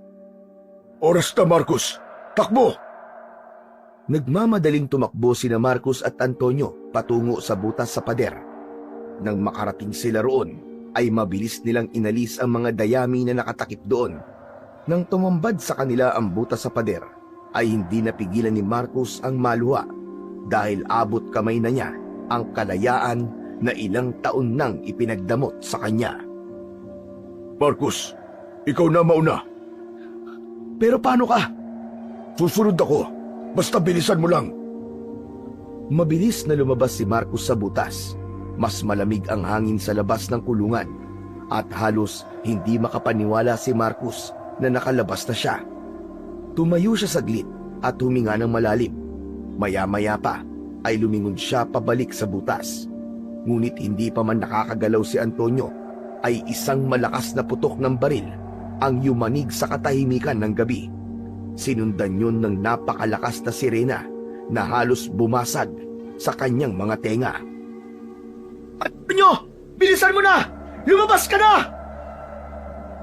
Oras na, Marcus! Takbo! Nagmamadaling tumakbo sina Marcus at Antonio patungo sa butas sa pader. Nang makarating sila roon, ay mabilis nilang inalis ang mga dayami na nakatakip doon. Nang tumambad sa kanila ang butas sa pader, ay hindi napigilan ni Marcus ang maluha dahil abot kamay na niya ang kalayaan na ilang taon nang ipinagdamot sa kanya. Marcus, ikaw na mauna. Pero paano ka? Susunod ako. Basta bilisan mo lang. Mabilis na lumabas si Marcus sa butas. Mas malamig ang hangin sa labas ng kulungan at halos hindi makapaniwala si Marcus na nakalabas na siya. Tumayo siya saglit at huminga ng malalim. Maya-maya pa ay lumingon siya pabalik sa butas. Ngunit hindi pa man nakakagalaw si Antonio ay isang malakas na putok ng baril ang yumanig sa katahimikan ng gabi. Sinundan yun ng napakalakas na sirena na halos bumasag sa kanyang mga tenga. Antonio! Bilisan mo na! Lumabas ka na!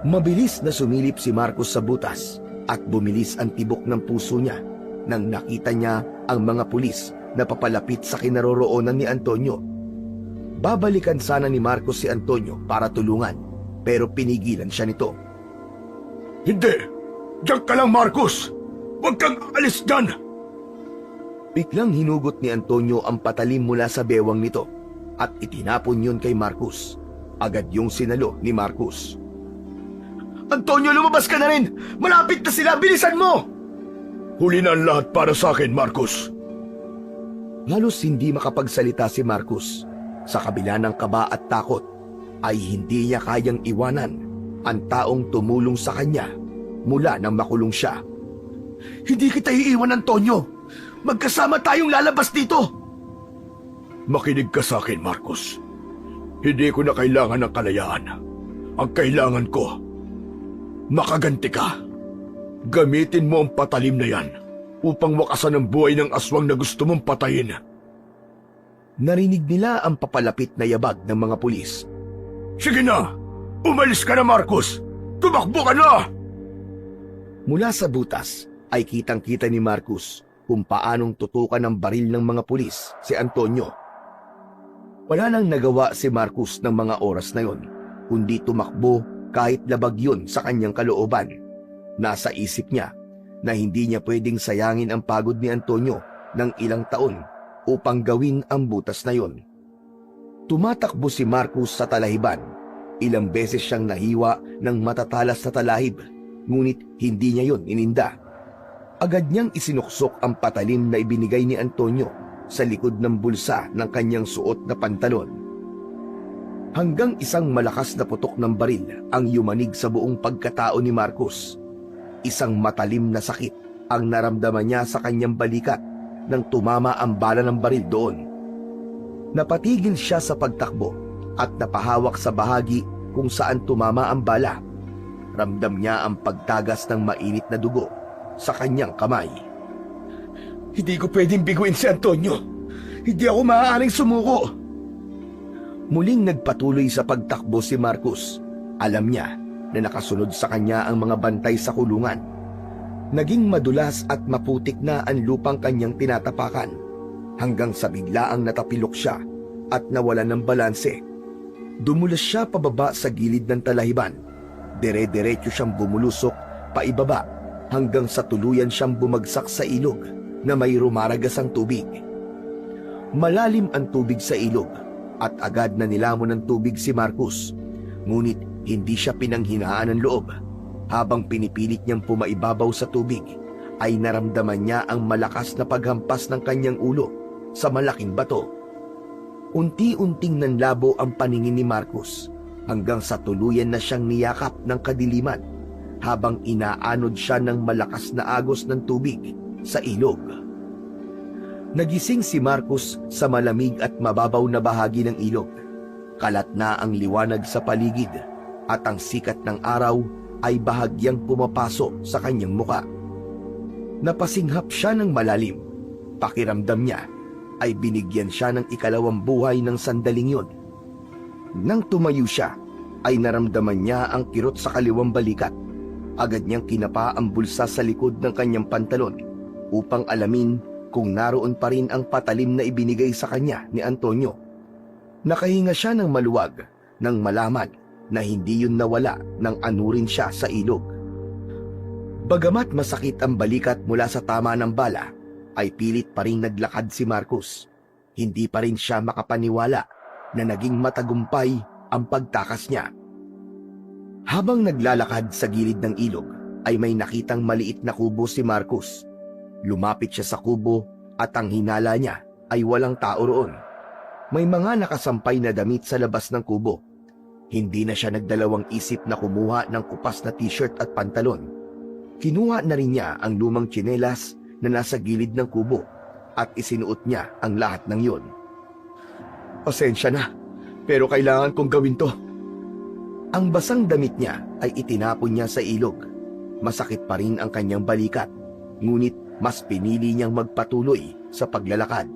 Mabilis na sumilip si Marcus sa butas at bumilis ang tibok ng puso niya nang nakita niya ang mga pulis na papalapit sa kinaroroonan ni Antonio. Babalikan sana ni Marcus si Antonio para tulungan pero pinigilan siya nito. Hindi! Diyan ka lang, Marcus! Huwag kang alis dyan! Biglang hinugot ni Antonio ang patalim mula sa bewang nito at itinapon yun kay Marcus. Agad yung sinalo ni Marcus. Antonio, lumabas ka na rin! Malapit na sila! Bilisan mo! Huli na ang lahat para sa akin, Marcus. Halos hindi makapagsalita si Marcus. Sa kabila ng kaba at takot, ay hindi niya kayang iwanan ang taong tumulong sa kanya mula nang makulong siya. Hindi kita iiwan, Antonio! Magkasama tayong lalabas dito! Makinig ka sa akin, Marcus. Hindi ko na kailangan ng kalayaan. Ang kailangan ko, makaganti ka. Gamitin mo ang patalim na yan upang wakasan ang buhay ng aswang na gusto mong patayin. Narinig nila ang papalapit na yabag ng mga pulis. Sige na! Umalis ka na, Marcus! Tumakbo ka na! Mula sa butas ay kitang-kita ni Marcus kung paanong tutukan ng baril ng mga pulis si Antonio. Wala nang nagawa si Marcus ng mga oras na yon, kundi tumakbo kahit labag yun sa kanyang kalooban. Nasa isip niya na hindi niya pwedeng sayangin ang pagod ni Antonio ng ilang taon upang gawin ang butas na yon. Tumatakbo si Marcus sa talahiban. Ilang beses siyang nahiwa ng matatalas na talahib, ngunit hindi niya yon ininda. Agad niyang isinuksok ang patalim na ibinigay ni Antonio sa likod ng bulsa ng kanyang suot na pantalon. Hanggang isang malakas na putok ng baril ang yumanig sa buong pagkatao ni Marcus. Isang matalim na sakit ang naramdaman niya sa kanyang balikat nang tumama ang bala ng baril doon. Napatigil siya sa pagtakbo at napahawak sa bahagi kung saan tumama ang bala. Ramdam niya ang pagtagas ng mainit na dugo sa kanyang kamay. Hindi ko pwedeng biguin si Antonio. Hindi ako maaaring sumuko. Muling nagpatuloy sa pagtakbo si Marcos. Alam niya na nakasunod sa kanya ang mga bantay sa kulungan. Naging madulas at maputik na ang lupang kanyang tinatapakan hanggang sa biglaang natapilok siya at nawala ng balanse. Dumulas siya pababa sa gilid ng talahiban. Dire-diretso siyang bumulusok paibaba hanggang sa tuluyan siyang bumagsak sa ilog na may rumaragasang tubig. Malalim ang tubig sa ilog at agad na nilamon ng tubig si Marcos. Ngunit hindi siya pinanghinaan ng loob. Habang pinipilit niyang pumaibabaw sa tubig, ay naramdaman niya ang malakas na paghampas ng kanyang ulo sa malaking bato. Unti-unting nanlabo ang paningin ni Marcos hanggang sa tuluyan na siyang niyakap ng kadiliman habang inaanod siya ng malakas na agos ng tubig sa ilog. Nagising si Marcos sa malamig at mababaw na bahagi ng ilog. Kalat na ang liwanag sa paligid at ang sikat ng araw ay bahagyang pumapasok sa kanyang muka. Napasinghap siya ng malalim. Pakiramdam niya ay binigyan siya ng ikalawang buhay ng sandaling yun. Nang tumayo siya, ay naramdaman niya ang kirot sa kaliwang balikat. Agad niyang kinapa ang bulsa sa likod ng kanyang pantalon upang alamin kung naroon pa rin ang patalim na ibinigay sa kanya ni Antonio. Nakahinga siya ng maluwag nang malaman na hindi yun nawala nang anurin siya sa ilog. Bagamat masakit ang balikat mula sa tama ng bala, ay pilit pa rin naglakad si Marcos. Hindi pa rin siya makapaniwala na naging matagumpay ang pagtakas niya. Habang naglalakad sa gilid ng ilog, ay may nakitang maliit na kubo si Marcos. Lumapit siya sa kubo at ang hinala niya ay walang tao roon. May mga nakasampay na damit sa labas ng kubo. Hindi na siya nagdalawang isip na kumuha ng kupas na t-shirt at pantalon. Kinuha na rin niya ang lumang tsinelas na nasa gilid ng kubo at isinuot niya ang lahat ng yun. Pasensya na, pero kailangan kong gawin to. Ang basang damit niya ay itinapon niya sa ilog. Masakit pa rin ang kanyang balikat, ngunit mas pinili niyang magpatuloy sa paglalakad.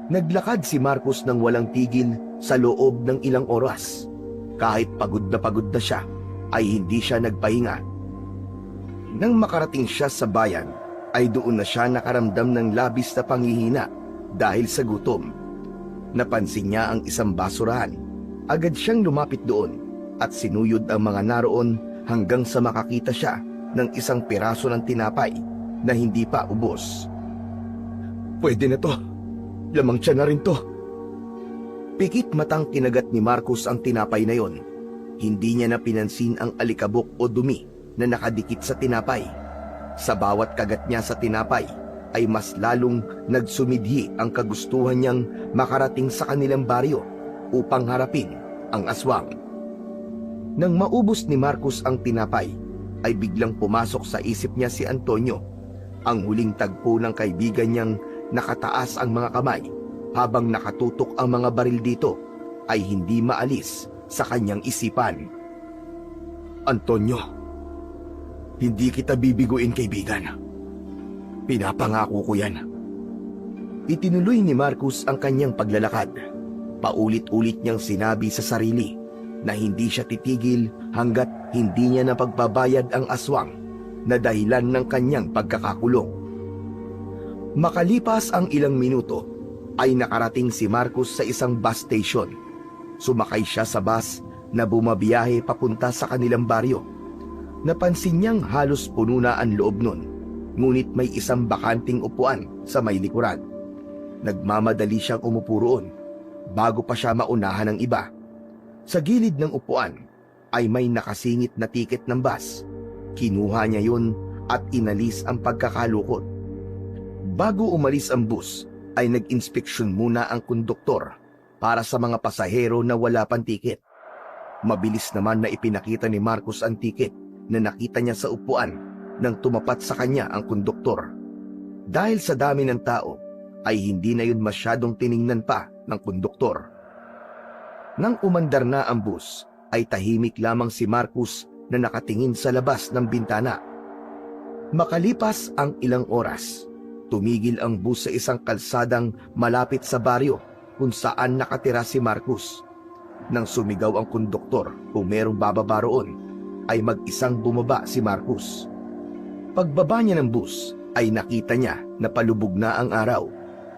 Naglakad si Marcos ng walang tigil sa loob ng ilang oras. Kahit pagod na siya, ay hindi siya nagpahinga. Nang makarating siya sa bayan, ay doon na siya nakaramdam ng labis na panghihina dahil sa gutom. Napansin niya ang isang basurahan. Agad siyang lumapit doon at sinuyod ang mga naroon hanggang sa makakita siya ng isang piraso ng tinapay na hindi pa ubos. Pwede na to. Lamang tiyan na rin to. Pikit matang kinagat ni Marcos ang tinapay na yon. Hindi niya na pinansin ang alikabok o dumi na nakadikit sa tinapay. Sa bawat kagat niya sa tinapay ay mas lalong nagsumidhi ang kagustuhan niyang makarating sa kanilang baryo upang harapin ang aswang. Nang maubos ni Marcos ang tinapay, ay biglang pumasok sa isip niya si Antonio, ang huling tagpo ng kaibigan niyang nakataas ang mga kamay habang nakatutok ang mga baril dito ay hindi maalis sa kanyang isipan. Antonio, hindi kita bibiguin, kaibigan. Pinapangako ko yan. Itinuloy ni Marcos ang kanyang paglalakad. Paulit-ulit niyang sinabi sa sarili na hindi siya titigil hanggat hindi niya napagbabayad ang aswang na dahilan ng kanyang pagkakakulong. Makalipas ang ilang minuto, ay nakarating si Marcos sa isang bus station. Sumakay siya sa bus na bumabiyahe papunta sa kanilang baryo. Napansin niyang halos puno na ang loob nun, ngunit may isang bakanting upuan sa may likuran. Nagmamadali siyang umupo roon bago pa siya maunahan ng iba. Sa gilid ng upuan ay may nakasingit na tiket ng bus. Kinuha niya yun at inalis ang pagkakalukot. Bago umalis ang bus, ay nag-inspeksyon muna ang konduktor para sa mga pasahero na wala pang tiket. Mabilis naman na ipinakita ni Marcos ang tiket na nakita niya sa upuan nang tumapat sa kanya ang konduktor. Dahil sa dami ng tao, ay hindi na yun masyadong tiningnan pa ng konduktor. Nang umandar na ang bus, ay tahimik lamang si Marcus na nakatingin sa labas ng bintana. Makalipas ang ilang oras, tumigil ang bus sa isang kalsadang malapit sa baryo kung saan nakatira si Marcus. Nang sumigaw ang konduktor kung merong bababa roon, ay mag-isang bumaba si Marcus. Pagbaba niya ng bus, ay nakita niya na palubog na ang araw.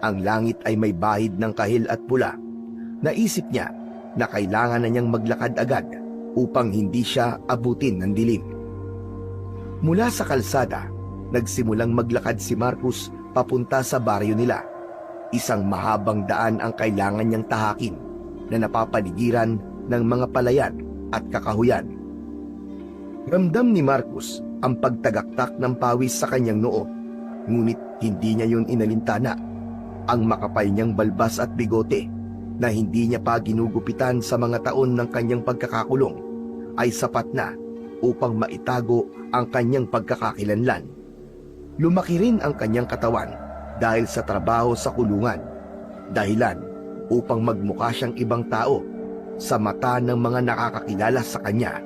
Ang langit ay may bahid ng kahil at pula. Naisip niya na kailangan na niyang maglakad agad upang hindi siya abutin ng dilim. Mula sa kalsada, nagsimulang maglakad si Marcus papunta sa baryo nila. Isang mahabang daan ang kailangan niyang tahakin na napapaligiran ng mga palayan at kakahuyan. Ramdam ni Marcus ang pagtagaktak ng pawis sa kanyang noo, ngunit hindi niya yun inalintana. Ang makapal niyang balbas at bigote na hindi niya pa ginugupitan sa mga taon ng kanyang pagkakakulong ay sapat na upang maitago ang kanyang pagkakakilanlan. Lumaki rin ang kanyang katawan dahil sa trabaho sa kulungan, dahilan upang magmukha siyang ibang tao sa mata ng mga nakakakilala sa kanya.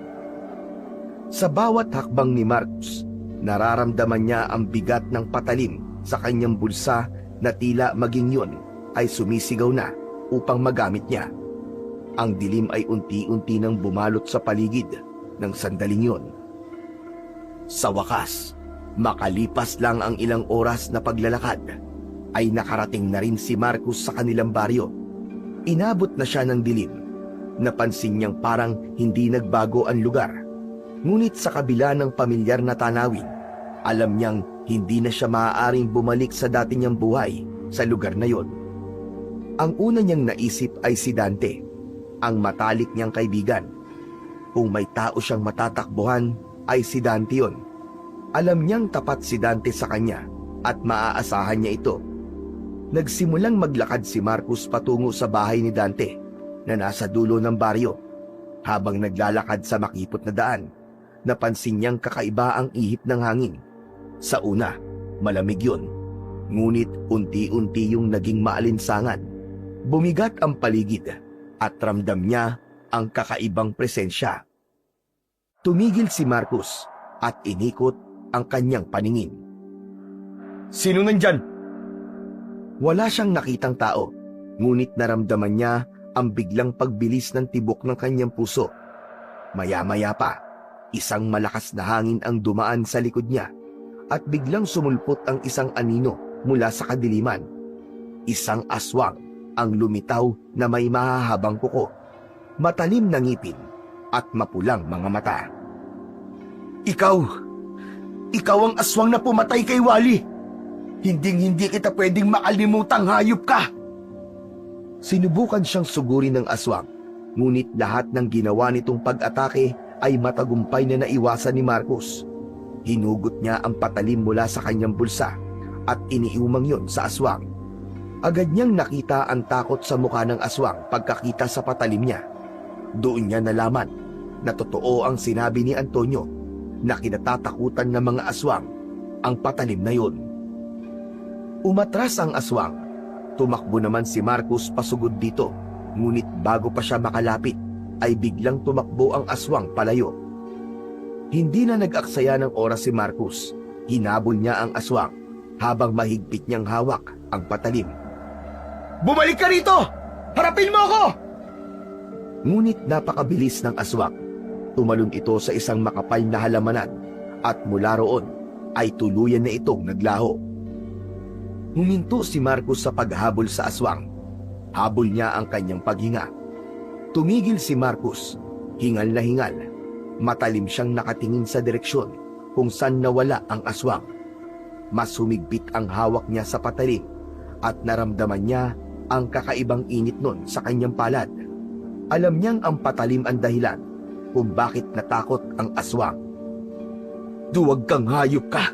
Sa bawat hakbang ni Marcus, nararamdaman niya ang bigat ng patalim sa kanyang bulsa na tila maging yun ay sumisigaw na upang magamit niya. Ang dilim ay unti-unti nang bumalot sa paligid ng sandaling yun. Sa wakas, makalipas lang ang ilang oras na paglalakad, ay nakarating na rin si Marcus sa kanilang baryo. Inabot na siya ng dilim. Napansin niyang parang hindi nagbago ang lugar. Ngunit sa kabila ng pamilyar na tanawin, alam niyang hindi na siya maaaring bumalik sa dati niyang buhay sa lugar na yon. Ang una niyang naisip ay si Dante, ang matalik niyang kaibigan. Kung may tao siyang matatakbuhan, ay si Dante yon. Alam niyang tapat si Dante sa kanya at maaasahan niya ito. Nagsimulang maglakad si Marcus patungo sa bahay ni Dante na nasa dulo ng baryo. Habang naglalakad sa makipot na daan, napansin niyang kakaiba ang ihip ng hangin. Sa una, malamig yun. Ngunit unti-unti yung naging maalinsangan. Bumigat ang paligid at ramdam niya ang kakaibang presensya. Tumigil si Marcus at inikot ang kanyang paningin. "Sino nandyan?" Wala siyang nakitang tao, ngunit naramdaman niya ang biglang pagbilis ng tibok ng kanyang puso. Maya-maya pa, isang malakas na hangin ang dumaan sa likod niya at biglang sumulpot ang isang anino mula sa kadiliman. Isang aswang ang lumitaw na may mahahabang kuko, matalim na ngipin at mapulang mga mata. Ikaw ang aswang na pumatay kay Wally. Hinding-hindi kita pwedeng makalimutang hayop ka." Sinubukan siyang sugurin ng aswang, ngunit lahat ng ginawa nitong pag-atake ay matagumpay na naiwasan ni Marcus. Hinugot niya ang patalim mula sa kanyang bulsa at iniumang yon sa aswang. Agad niyang nakita ang takot sa mukha ng aswang pagkakita sa patalim niya. Doon niya nalaman na totoo ang sinabi ni Antonio na kinatatakutan ng mga aswang ang patalim na yon. Umatras ang aswang. Tumakbo naman si Marcus pasugod dito, ngunit bago pa siya makalapit ay biglang tumakbo ang aswang palayo. Hindi na nag-aksaya ng oras si Marcus. Hinabol niya ang aswang habang mahigpit niyang hawak ang patalim. "Bumalik ka rito! Harapin mo ako!" Ngunit napakabilis ng aswang. Tumalon ito sa isang makapal na halamanan at mula roon ay tuluyan na itong naglaho. Huminto si Marcus sa paghabol sa aswang. Habol niya ang kanyang paghinga. Tumigil si Marcus, hingal na hingal. Matalim siyang nakatingin sa direksyon kung saan nawala ang aswang. Mas humigpit ang hawak niya sa patalim at naramdaman niya ang kakaibang init nun sa kanyang palad. Alam niyang ang patalim ang dahilan kung bakit natakot ang aswang. "Duwag kang hayop ka,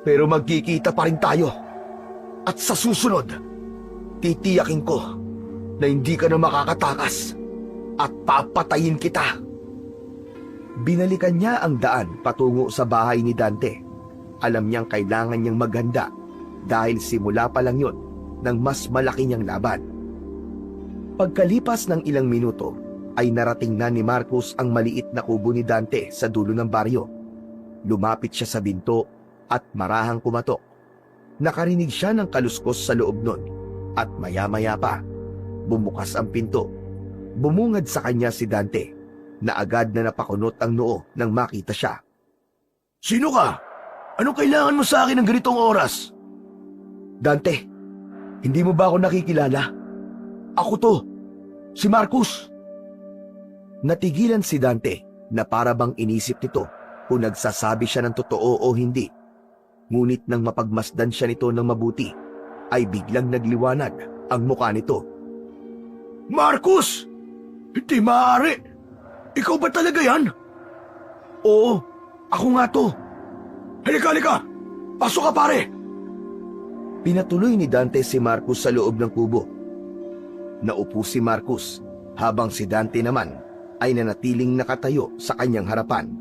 pero magkikita pa rin tayo. At sa susunod, titiyakin ko na hindi ka na makakatakas at papatayin kita." Binalikan niya ang daan patungo sa bahay ni Dante. Alam niyang kailangan niyang maghanda dahil simula pa lang yun ng mas malaki niyang laban. Pagkalipas ng ilang minuto, ay narating na ni Marcos ang maliit na kubo ni Dante sa dulo ng baryo. Lumapit siya sa binto at marahang kumatok. Nakarinig siya ng kaluskos sa loob nun at maya-maya pa, bumukas ang pinto. Bumungad sa kanya si Dante na agad na napakunot ang noo nang makita siya. Sino ka? Anong kailangan mo sa akin ng ganitong oras? Dante, hindi mo ba ako nakikilala? Ako to, si Marcos. Natigilan si Dante na para bang inisip nito kung nagsasabi siya ng totoo o hindi. Ngunit nang mapagmasdan siya nito ng mabuti, ay biglang nagliwanag ang mukha nito. Marcos! Hindi maaari! Ikaw ba talaga yan? Oo, ako nga to. Halika! Pasok ka, pare! Pinatuloy ni Dante si Marcos sa loob ng kubo. Naupo si Marcos habang si Dante naman ay nanatiling nakatayo sa kanyang harapan.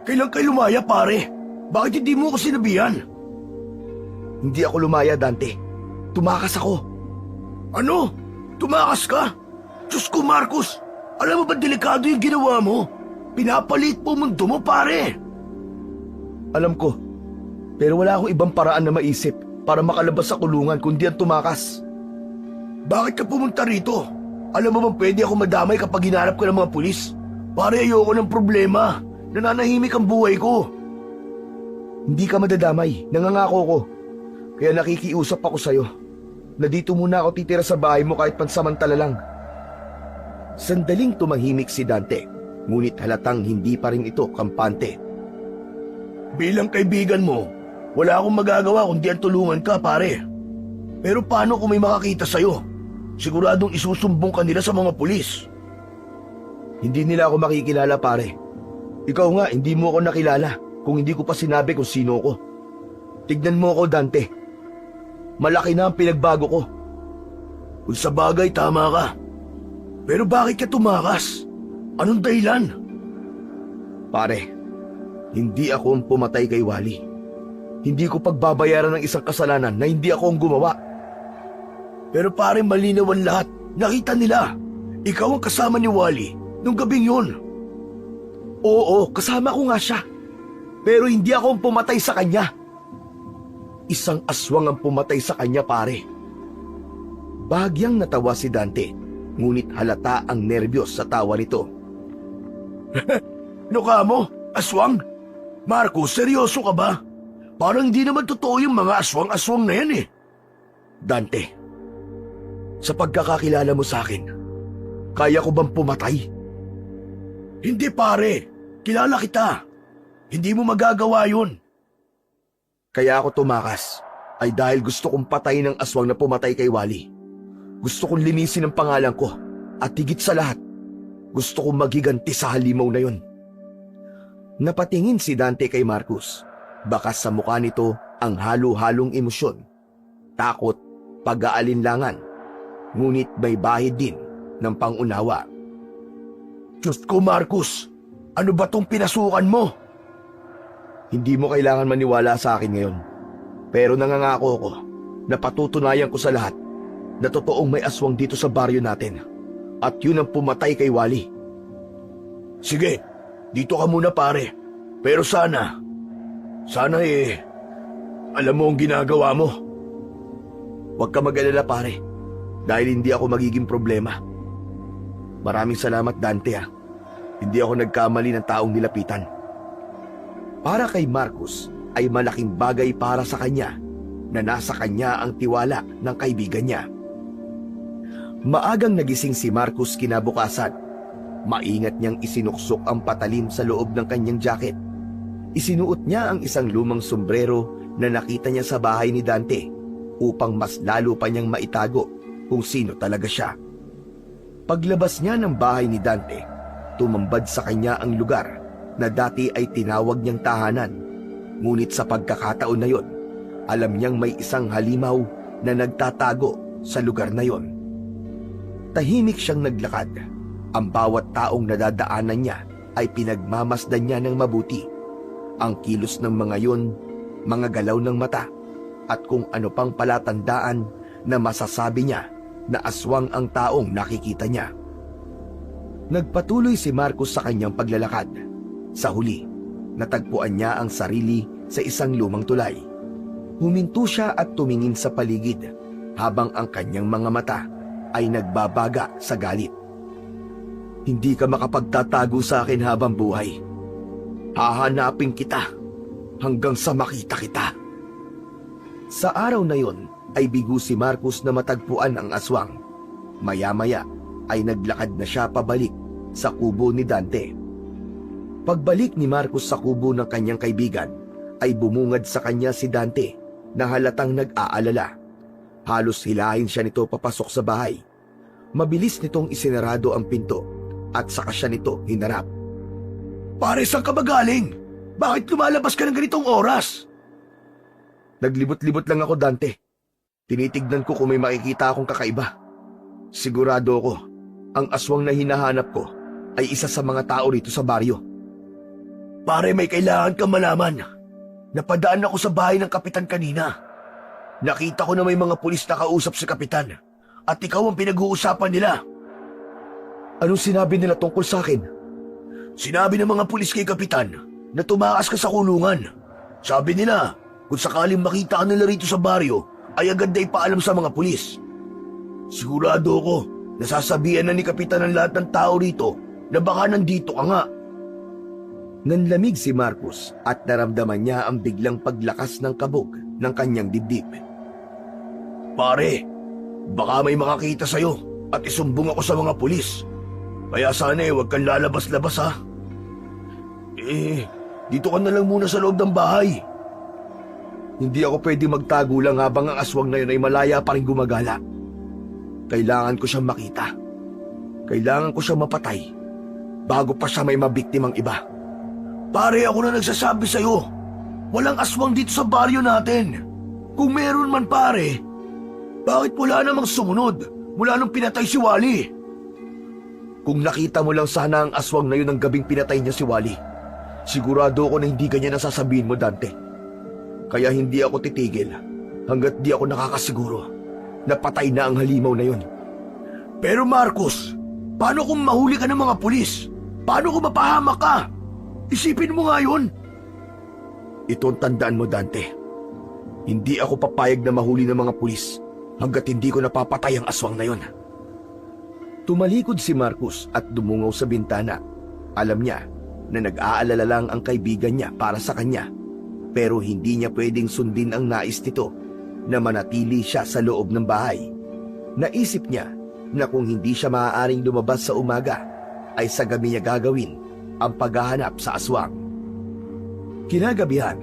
Kailan kayo lumaya, pare? Bakit hindi mo ko sinabihan? Hindi ako lumaya, Dante. Tumakas ako. Ano? Tumakas ka? Diyos ko, Marcos! Alam mo ba delikado yung ginawa mo? Pinapalit po mundo mo, pare! Alam ko, pero wala akong ibang paraan na maisip para makalabas sa kulungan kundi ang tumakas. Bakit ka pumunta rito? Alam mo bang pwede ako madamay kapag hinarap ka ng mga pulis? Pare, ayoko ng problema. Nananahimik ang buhay ko. Hindi ka madadamay, nangangako ko. Kaya nakikiusap ako sa'yo na dito muna ako titira sa bahay mo kahit pansamantala lang. Sandaling tumahimik si Dante, ngunit halatang hindi pa rin ito kampante. Bilang kaibigan mo, wala akong magagawa kundi ang tulungan ka, pare. Pero paano kung may makakita sa'yo? Siguradong isusumbong ka nila sa mga pulis. Hindi nila ako makikilala, pare. Ikaw nga, hindi mo ako nakilala kung hindi ko pa sinabi kung sino ko. Tignan mo ako, Dante. Malaki na ang pinagbago ko. Kung sa bagay, tama ka. Pero bakit ka tumakas? Anong dahilan? Pare, hindi ako ang pumatay kay Wally. Hindi ko pagbabayaran ng isang kasalanan na hindi ako ang gumawa. Pero pare, malinaw ang lahat. Nakita nila. Ikaw ang kasama ni Wally nung gabing yun. Oo, kasama ko nga siya. Pero hindi ako ang pumatay sa kanya. Isang aswang ang pumatay sa kanya, pare. Bahagyang natawa si Dante, ngunit halata ang nerbiyos sa tawa nito. Ano ka mo? Aswang? Marcos, seryoso ka ba? Parang hindi naman totoo yung mga aswang-aswang na yan eh. Dante, sa pagkakakilala mo sa akin, kaya ko bang pumatay? Hindi, pare. Kilala kita. Hindi mo magagawa yun. Kaya ako tumakas ay dahil gusto kong patayin ang aswang na pumatay kay Wally. Gusto kong linisin ang pangalan ko at higit sa lahat, gusto kong magiganti sa halimaw na yun. Napatingin si Dante kay Marcos. Bakas sa mukha nito ang halo-halong emosyon. Takot, pag-aalinlangan, ngunit may bahid din ng pangunawa. Diyos ko, Marcos! Ano ba tong pinasukan mo? Hindi mo kailangan maniwala sa akin ngayon. Pero nangangako ko na patutunayan ko sa lahat na totoong may aswang dito sa baryo natin. At yun ang pumatay kay Wally. Sige, dito ka muna, pare. Pero sana alam mo ang ginagawa mo. Huwag ka mag-alala, pare, dahil hindi ako magiging problema. Maraming salamat, Dante, ha. Hindi ako nagkamali ng taong nilapitan. Para kay Marcos ay malaking bagay para sa kanya na nasa kanya ang tiwala ng kaibigan niya. Maagang nagising si Marcos kinabukasan. Maingat niyang isinuksok ang patalim sa loob ng kanyang jacket. Isinuot niya ang isang lumang sombrero na nakita niya sa bahay ni Dante upang mas lalo pa niyang maitago kung sino talaga siya. Paglabas niya ng bahay ni Dante, tumambad sa kanya ang lugar na dati ay tinawag niyang tahanan. Ngunit sa pagkakataon na yon, alam niyang may isang halimaw na nagtatago sa lugar na yon. Tahimik siyang naglakad. Ang bawat taong nadadaanan niya ay pinagmamasdan niya ng mabuti. Ang kilos ng mga yon, mga galaw ng mata, at kung ano pang palatandaan na masasabi niya na aswang ang taong nakikita niya. Nagpatuloy si Marcos sa kanyang paglalakad. Sa huli, natagpuan niya ang sarili sa isang lumang tulay. Huminto siya at tumingin sa paligid habang ang kanyang mga mata ay nagbabaga sa galit. Hindi ka makapagtatago sa akin habang buhay. Hahanapin kita hanggang sa makita kita. Sa araw na yon ay bigo si Marcos na matagpuan ang aswang. Maya-maya ay naglakad na siya pabalik sa kubo ni Dante. Pagbalik ni Marcos sa kubo ng kanyang kaibigan, ay bumungad sa kanya si Dante na halatang nag-aalala. Halos hilahin siya nito papasok sa bahay. Mabilis nitong isinarado ang pinto at saka siya nito hinarap. Pare, saan ka ba galing? Bakit lumalabas ka ng ganitong oras? Naglibot-libot lang ako, Dante. Tinitignan ko kung may makikita akong kakaiba. Sigurado ako, ang aswang na hinahanap ko ay isa sa mga tao rito sa baryo. Pare, may kailangan kang malaman. Napadaan ako sa bahay ng kapitan kanina. Nakita ko na may mga pulis na kausap si kapitan at ikaw ang pinag-uusapan nila. Anong sinabi nila tungkol sa akin? Sinabi ng mga pulis kay kapitan na tumakas ka sa kulungan. Sabi nila, kung sakaling makita ka nila rito sa baryo, ay agad na ipaalam sa mga pulis. Sigurado ako, nasasabihan na ni kapitan ng lahat ng tao rito na baka nandito ka nga. Nanlamig si Marcos at naramdaman niya ang biglang paglakas ng kabog ng kanyang dibdib. Pare, baka may makakita sa'yo at isumbong ako sa mga pulis. Kaya sana huwag kang lalabas-labas ha. Dito ka na lang muna sa loob ng bahay. Hindi ako pwede magtago lang habang ang aswang na yun ay malaya pa rin gumagala. Kailangan ko siyang makita. Kailangan ko siyang mapatay bago pa siya may mabiktimang iba. Pare, ako na nagsasabi sa'yo. Walang aswang dito sa baryo natin. Kung meron man pare, bakit wala namang sumunod mula nung pinatay si Wally? Kung nakita mo lang sana ang aswang na yun ng gabing pinatay niya si Wally, sigurado ako na hindi ganyan nasasabihin mo, Dante. Kaya hindi ako titigil hanggat di ako nakakasiguro na patay na ang halimaw na yun. Pero Marcos, paano kung mahuli ka ng mga pulis? Paano kung mapahamak ka? Isipin mo nga yun. Ito ang tandaan mo, Dante. Hindi ako papayag na mahuli ng mga pulis hanggat hindi ko napapatay ang aswang na yun. Tumalikod si Marcos at dumungaw sa bintana. Alam niya na nag-aalala lang ang kaibigan niya para sa kanya, pero hindi niya pwedeng sundin ang nais nito na manatili siya sa loob ng bahay. Naisip niya na kung hindi siya maaaring lumabas sa umaga, ay sa gabi niya gagawin ang paghahanap sa aswang. Kinagabihan,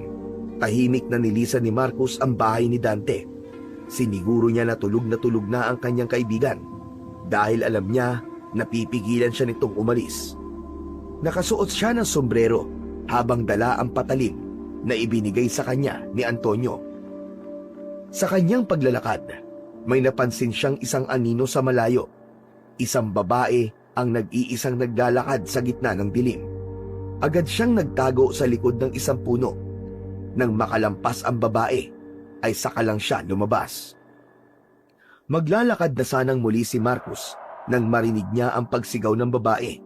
tahimik na nilisan ni Marcos ang bahay ni Dante. Siniguro niya na tulog na ang kanyang kaibigan dahil alam niya na pipigilan siya nitong umalis. Nakasuot siya ng sombrero habang dala ang patalim na ibinigay sa kanya ni Antonio. Sa kanyang paglalakad, may napansin siyang isang anino sa malayo. Isang babae ang nag-iisang naglalakad sa gitna ng dilim. Agad siyang nagtago sa likod ng isang puno. Nang makalampas ang babae, ay saka lang siya lumabas. Maglalakad na sanang muli si Marcos nang marinig niya ang pagsigaw ng babae.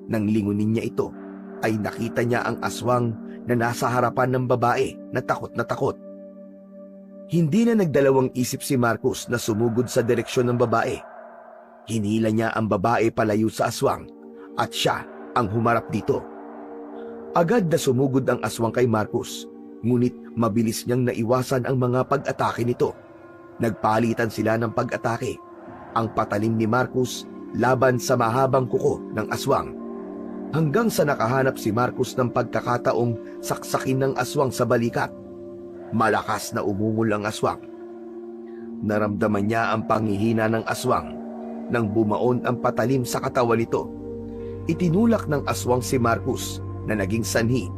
Nang lingunin niya ito, ay nakita niya ang aswang na nasa harapan ng babae na takot na takot. Hindi na nagdalawang isip si Marcos na sumugod sa direksyon ng babae. Hinila niya ang babae palayo sa aswang at siya ang humarap dito. Agad na sumugod ang aswang kay Marcos, ngunit mabilis niyang naiwasan ang mga pag-atake nito. Nagpalitan sila ng pag-atake. Ang patalim ni Marcos laban sa mahabang kuko ng aswang. Hanggang sa nakahanap si Marcos ng pagkakataong saksakin ng aswang sa balikat. Malakas na umungol ang aswang. Naramdaman niya ang panghihina ng aswang nang bumaon ang patalim sa katawan nito. Itinulak ng aswang si Marcos na naging sanhi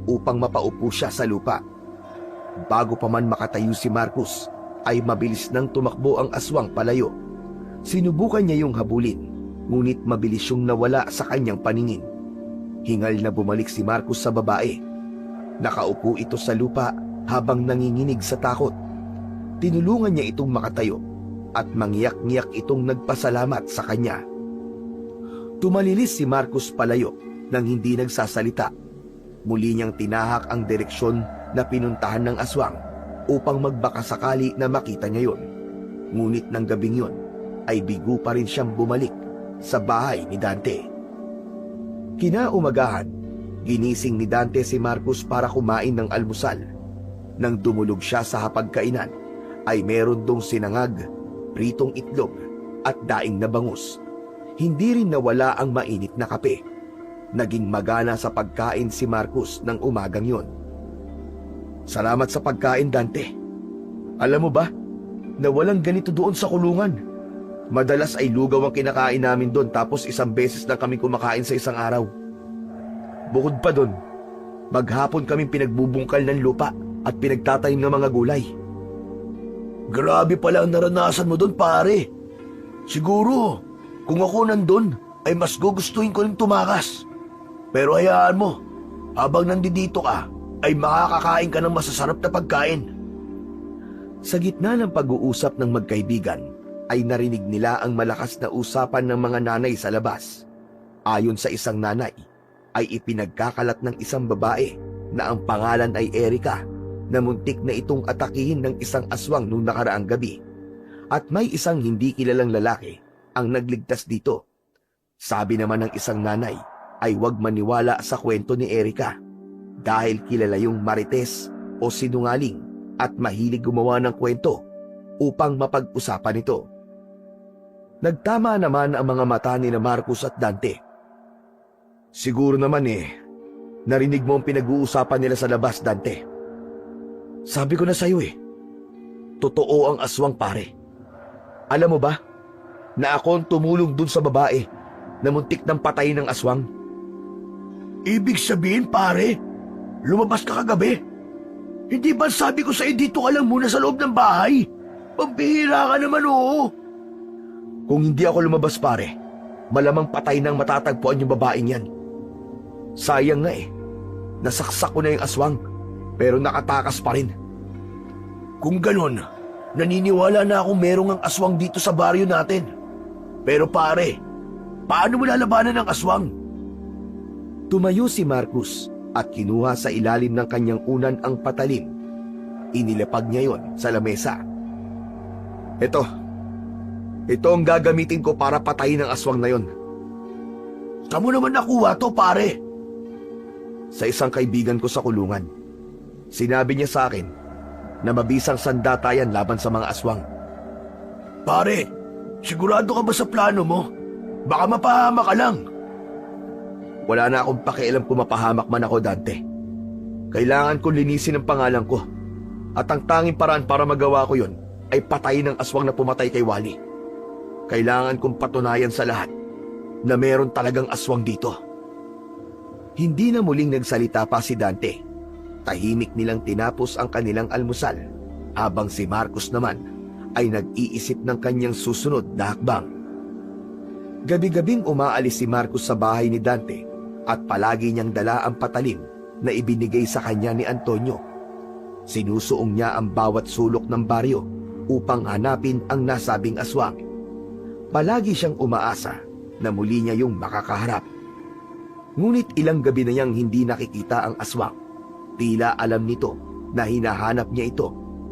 upang mapaupo siya sa lupa. Bago pa man makatayo si Marcos, ay mabilis nang tumakbo ang aswang palayo. Sinubukan niya yung habulin, ngunit mabilis yung nawala sa kanyang paningin. Hingal na bumalik si Marcos sa babae. Nakaupo ito sa lupa habang nanginginig sa takot. Tinulungan niya itong makatayo at mangyak-ngiyak itong nagpasalamat sa kanya. Tumalilis si Marcos palayo nang hindi nagsasalita. Muli niyang tinahak ang direksyon na pinuntahan ng aswang upang magbakasakali na makita niya yon. Ngunit ng gabing yon ay bigo pa rin siyang bumalik sa bahay ni Dante. Kinaumagahan, ginising ni Dante si Marcos para kumain ng almusal. Nang dumulog siya sa hapagkainan, ay meron dong sinangag, pritong itlog at daing na bangus. Hindi rin nawala ang mainit na kape. Naging magana sa pagkain si Marcos ng umagang yon. Salamat sa pagkain, Dante. Alam mo ba, na walang ganito doon sa kulungan. Madalas ay lugaw ang kinakain namin doon tapos isang beses lang kami kumakain sa isang araw. Bukod pa doon, maghapon kaming pinagbubungkal ng lupa at pinagtatanim ng mga gulay. Grabe pala ang naranasan mo doon, pare. Siguro, kung ako nandun, ay mas gugustuhin ko rin tumakas. Pero hayaan mo, habang nandito ka, ay makakakain ka ng masasarap na pagkain. Sa gitna ng pag-uusap ng magkaibigan, ay narinig nila ang malakas na usapan ng mga nanay sa labas. Ayon sa isang nanay, ay ipinagkakalat ng isang babae na ang pangalan ay Erica na muntik na itong atakihin ng isang aswang noong nakaraang gabi. At may isang hindi kilalang lalaki ang nagligtas dito. Sabi naman ng isang nanay ay huwag maniwala sa kwento ni Erica dahil kilala yung marites o sinungaling at mahilig gumawa ng kwento upang mapag-usapan ito. Nagtama naman ang mga mata ni Marcos at Dante. Siguro naman narinig mo ang pinag-uusapan nila sa labas, Dante. Sabi ko na sa'yo totoo ang aswang, pare. Alam mo ba, na ako ang tumulong dun sa babae na muntik ng patay ng aswang. Ibig sabihin, pare, lumabas ka kagabi? Hindi ba sabi ko sa'yo dito ka lang muna sa loob ng bahay? Pambihira ka naman, oo. Kung hindi ako lumabas, pare, malamang patay nang matatagpuan yung babaeng yan. Sayang nga nasaksak ko na yung aswang, pero nakatakas pa rin. Kung ganon, naniniwala na akong merong ang aswang dito sa baryo natin. Pero pare, paano mo lalabanan ang aswang? Tumayo si Marcos at kinuha sa ilalim ng kanyang unan ang patalim. Inilapag niya yon sa lamesa. Ito ang gagamitin ko para patayin ang aswang na yon. Saan mo naman nakuha to, pare? Sa isang kaibigan ko sa kulungan. Sinabi niya sa akin na mabisang sandata yan laban sa mga aswang. Pare, sigurado ka ba sa plano mo? Baka mapahamak ka lang. Wala na akong pakialam kung mapahamak man ako, Dante. Kailangan kong linisin ang pangalan ko. At ang tanging paraan para magawa ko yon ay patayin ang aswang na pumatay kay Wally. Kailangan kong patunayan sa lahat na meron talagang aswang dito. Hindi na muling nagsalita pa si Dante. Tahimik nilang tinapos ang kanilang almusal habang si Marcos naman ay nag-iisip ng kanyang susunod na hakbang. Gabi-gabing umaalis si Marcos sa bahay ni Dante at palagi niyang dala ang patalim na ibinigay sa kanya ni Antonio. Sinusuong niya ang bawat sulok ng baryo upang hanapin ang nasabing aswang. Palagi siyang umaasa na muli niya yung makakaharap. Ngunit ilang gabi na niyang hindi nakikita ang aswang. Tila alam nito na hinahanap niya ito,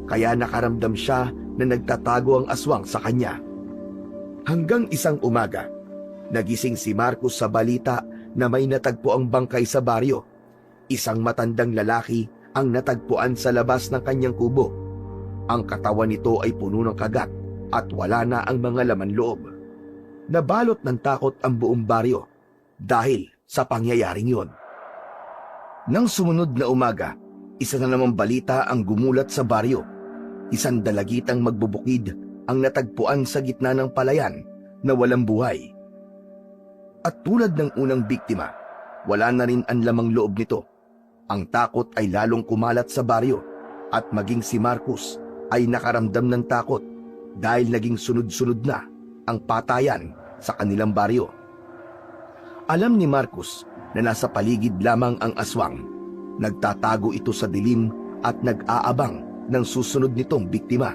kaya nakaramdam siya na nagtatago ang aswang sa kanya. Hanggang isang umaga, nagising si Marcos sa balita na may natagpo ang bangkay sa baryo. Isang matandang lalaki ang natagpuan sa labas ng kanyang kubo. Ang katawan nito ay puno ng kagat at wala na ang mga laman loob. Nabalot ng takot ang buong baryo dahil sa pangyayaring yon. Nang sumunod na umaga, isa na namang balita ang gumulat sa baryo. Isang dalagitang magbubukid ang natagpuan sa gitna ng palayan na walang buhay. At tulad ng unang biktima, wala na rin ang lamang loob nito. Ang takot ay lalong kumalat sa baryo at maging si Marcos ay nakaramdam ng takot dahil naging sunod-sunod na ang patayan sa kanilang baryo. Alam ni Marcos na nasa paligid lamang ang aswang. Nagtatago ito sa dilim at nag-aabang ng susunod nitong biktima.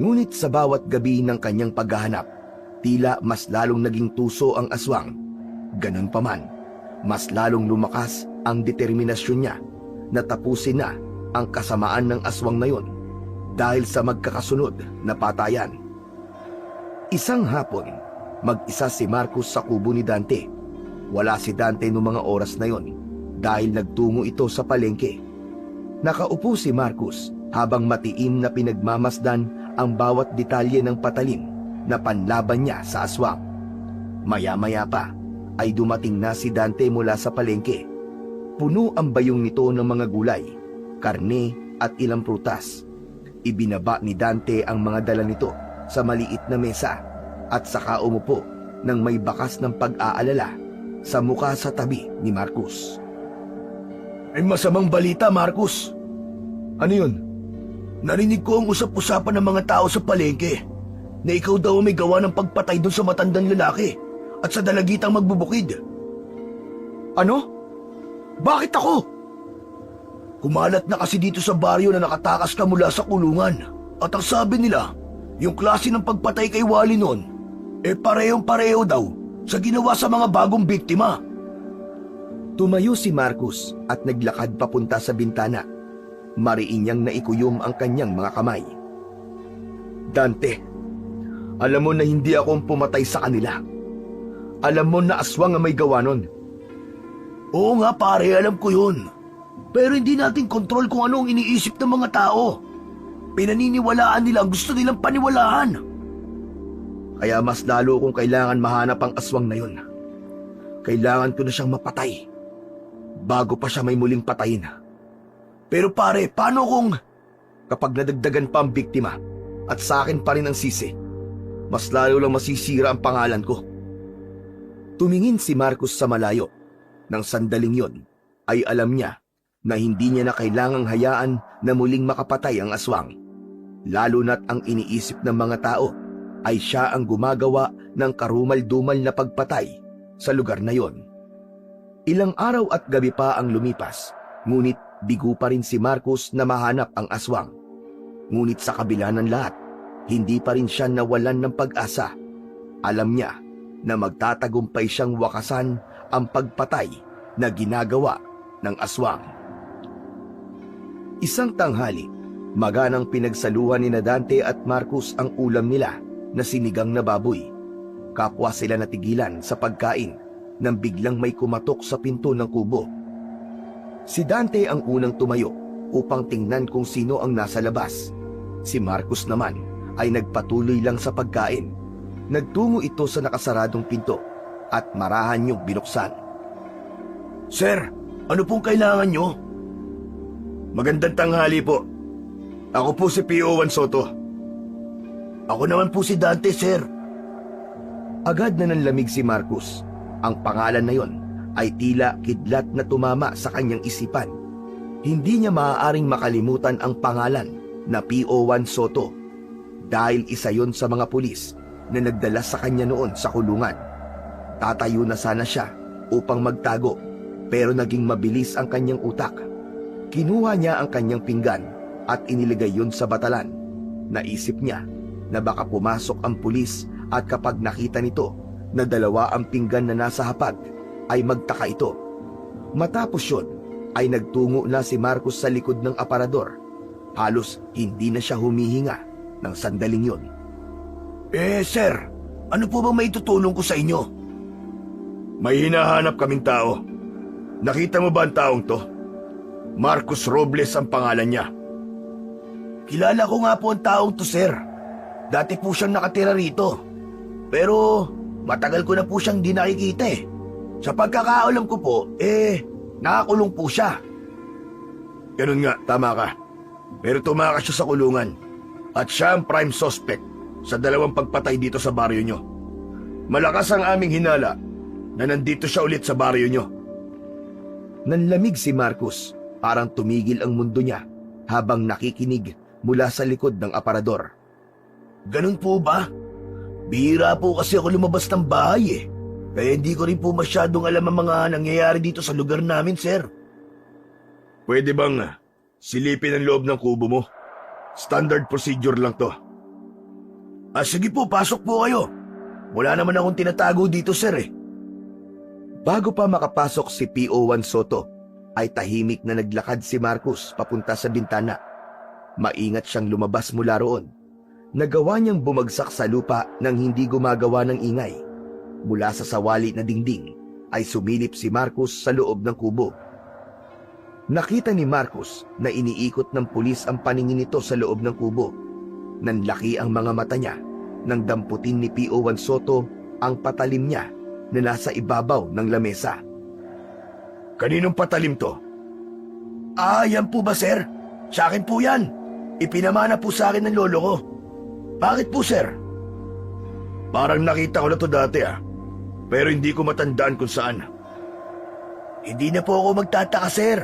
Ngunit sa bawat gabi ng kanyang paghahanap, tila mas lalong naging tuso ang aswang Ganun pa man, mas lalong lumakas ang determinasyon niya na tapusin na ang kasamaan ng aswang na yon dahil sa magkakasunod na patayan. Isang hapon, mag-isa si Marcus sa kubo ni Dante. Wala si Dante noong mga oras na yon dahil nagtungo ito sa palengke. Nakaupo si Marcus habang matiim na pinagmamasdan ang bawat detalye ng patalim na panlaban niya sa aswang. Maya-maya pa ay dumating na si Dante mula sa palengke. Puno ang bayong nito ng mga gulay, karne at ilang prutas. Ibinaba ni Dante ang mga dala nito sa maliit na mesa at saka umupo nang may bakas ng pag-aalala sa mukha sa tabi ni Marcus. May masamang balita, Marcus. Ano yun? Narinig ko ang usap-usapan ng mga tao sa palengke na ikaw daw may gawa ng pagpatay doon sa matandang lalaki at sa dalagitang magbubukid. Ano? Bakit ako? Kumalat na kasi dito sa baryo na nakatakas ka mula sa kulungan. At ang sabi nila, yung klase ng pagpatay kay Wally noon, parehong-pareho daw sa ginawa sa mga bagong biktima. Tumayo si Marcus at naglakad papunta sa bintana. Mariin niyang naikuyom ang kanyang mga kamay. Dante, alam mo na hindi ako ang pumatay sa kanila. Alam mo na aswang ang may gawa nun. Oo nga pare, alam ko yun. Pero hindi natin kontrol kung ano ang iniisip ng mga tao. Pinaniniwalaan nila ang gusto nilang paniwalaan. Kaya mas lalo kong kailangan mahanap ang aswang na yun. Kailangan ko na siyang mapatay bago pa siya may muling patayin. Pero pare, paano kung... Kapag nadagdagan pa ang biktima at sa akin pa rin ang sisi, mas lalo lang masisira ang pangalan ko. Tumingin si Marcus sa malayo. Nang sandaling yon, ay alam niya na hindi niya na kailangang hayaan na muling makapatay ang aswang. Lalo na't ang iniisip ng mga tao ay siya ang gumagawa ng karumal-dumal na pagpatay sa lugar na yon. Ilang araw at gabi pa ang lumipas, ngunit bigo pa rin si Marcus na mahanap ang aswang. Ngunit sa kabila ng lahat, hindi pa rin siya nawalan ng pag-asa. Alam niya na magtatagumpay siyang wakasan ang pagpatay na ginagawa ng aswang. Isang tanghali, maganang pinagsaluhan ni Dante at Marcus ang ulam nila na sinigang na baboy. Kapwa sila natigilan sa pagkain nang biglang may kumatok sa pinto ng kubo. Si Dante ang unang tumayo upang tingnan kung sino ang nasa labas. Si Marcus naman ay nagpatuloy lang sa pagkain. Nagtungo ito sa nakasaradong pinto at marahan niyong binuksan. Sir, ano pong kailangan nyo? Magandang tanghali po. Ako po si P.O. Soto. Ako naman po si Dante, sir. Agad na nanlamig si Marcus. Ang pangalan na yon ay tila kidlat na tumama sa kanyang isipan. Hindi niya maaaring makalimutan ang pangalan na P.O. Soto dahil isa yon sa mga pulis na nagdala sa kanya noon sa kulungan. Tatayo na sana siya upang magtago pero naging mabilis ang kanyang utak. Kinuha niya ang kanyang pinggan at iniligay yon sa batalan. Naisip niya na baka pumasok ang pulis at kapag nakita nito na dalawa ang pinggan na nasa hapag ay magtaka ito. Matapos yun ay nagtungo na si Marcus sa likod ng aparador. Halos hindi na siya humihinga ng sandaling yon. Sir, ano po bang maitutulong ko sa inyo? May hinahanap kaming tao. Nakita mo ba ang taong to? Marcus Robles ang pangalan niya. Kilala ko nga po ang taong to, sir. Dati po siyang nakatira rito. Pero matagal ko na po siyang di nakikita eh. Sa pagkakaalam ko po, nakakulong po siya. Ganun nga, tama ka. Pero tumakas siya sa kulungan. At siya ang prime suspect sa dalawang pagpatay dito sa baryo nyo. Malakas ang aming hinala na nandito siya ulit sa baryo nyo. Nanlamig si Marcus, parang tumigil ang mundo niya habang nakikinig mula sa likod ng aparador. Ganun po ba? Bihira po kasi ako lumabas ng bahay eh. Kaya hindi ko rin po masyadong alam ang mga nangyayari dito sa lugar namin, sir. Pwede bang silipin ang loob ng kubo mo? Standard procedure lang to. Sige po, pasok po kayo. Wala naman akong tinatago dito, sir eh. Bago pa makapasok si PO1 Soto, ay tahimik na naglakad si Marcos papunta sa bintana. Maingat siyang lumabas mula roon. Nagawa niyang bumagsak sa lupa nang hindi gumagawa ng ingay. Mula sa sawali na dingding ay sumilip si Marcos sa loob ng kubo. Nakita ni Marcos na iniikot ng pulis ang paningin nito sa loob ng kubo. Nanlaki ang mga mata niya nang damputin ni PO1 Soto ang patalim niya na nasa ibabaw ng lamesa. Kaninong patalim to? Yan po ba, sir? Sa akin po yan. Ipinamana po sa akin ng lolo ko. Bakit po, sir? Parang nakita ko na to dati pero hindi ko matandaan kung saan. Hindi na po ako magtataka, sir.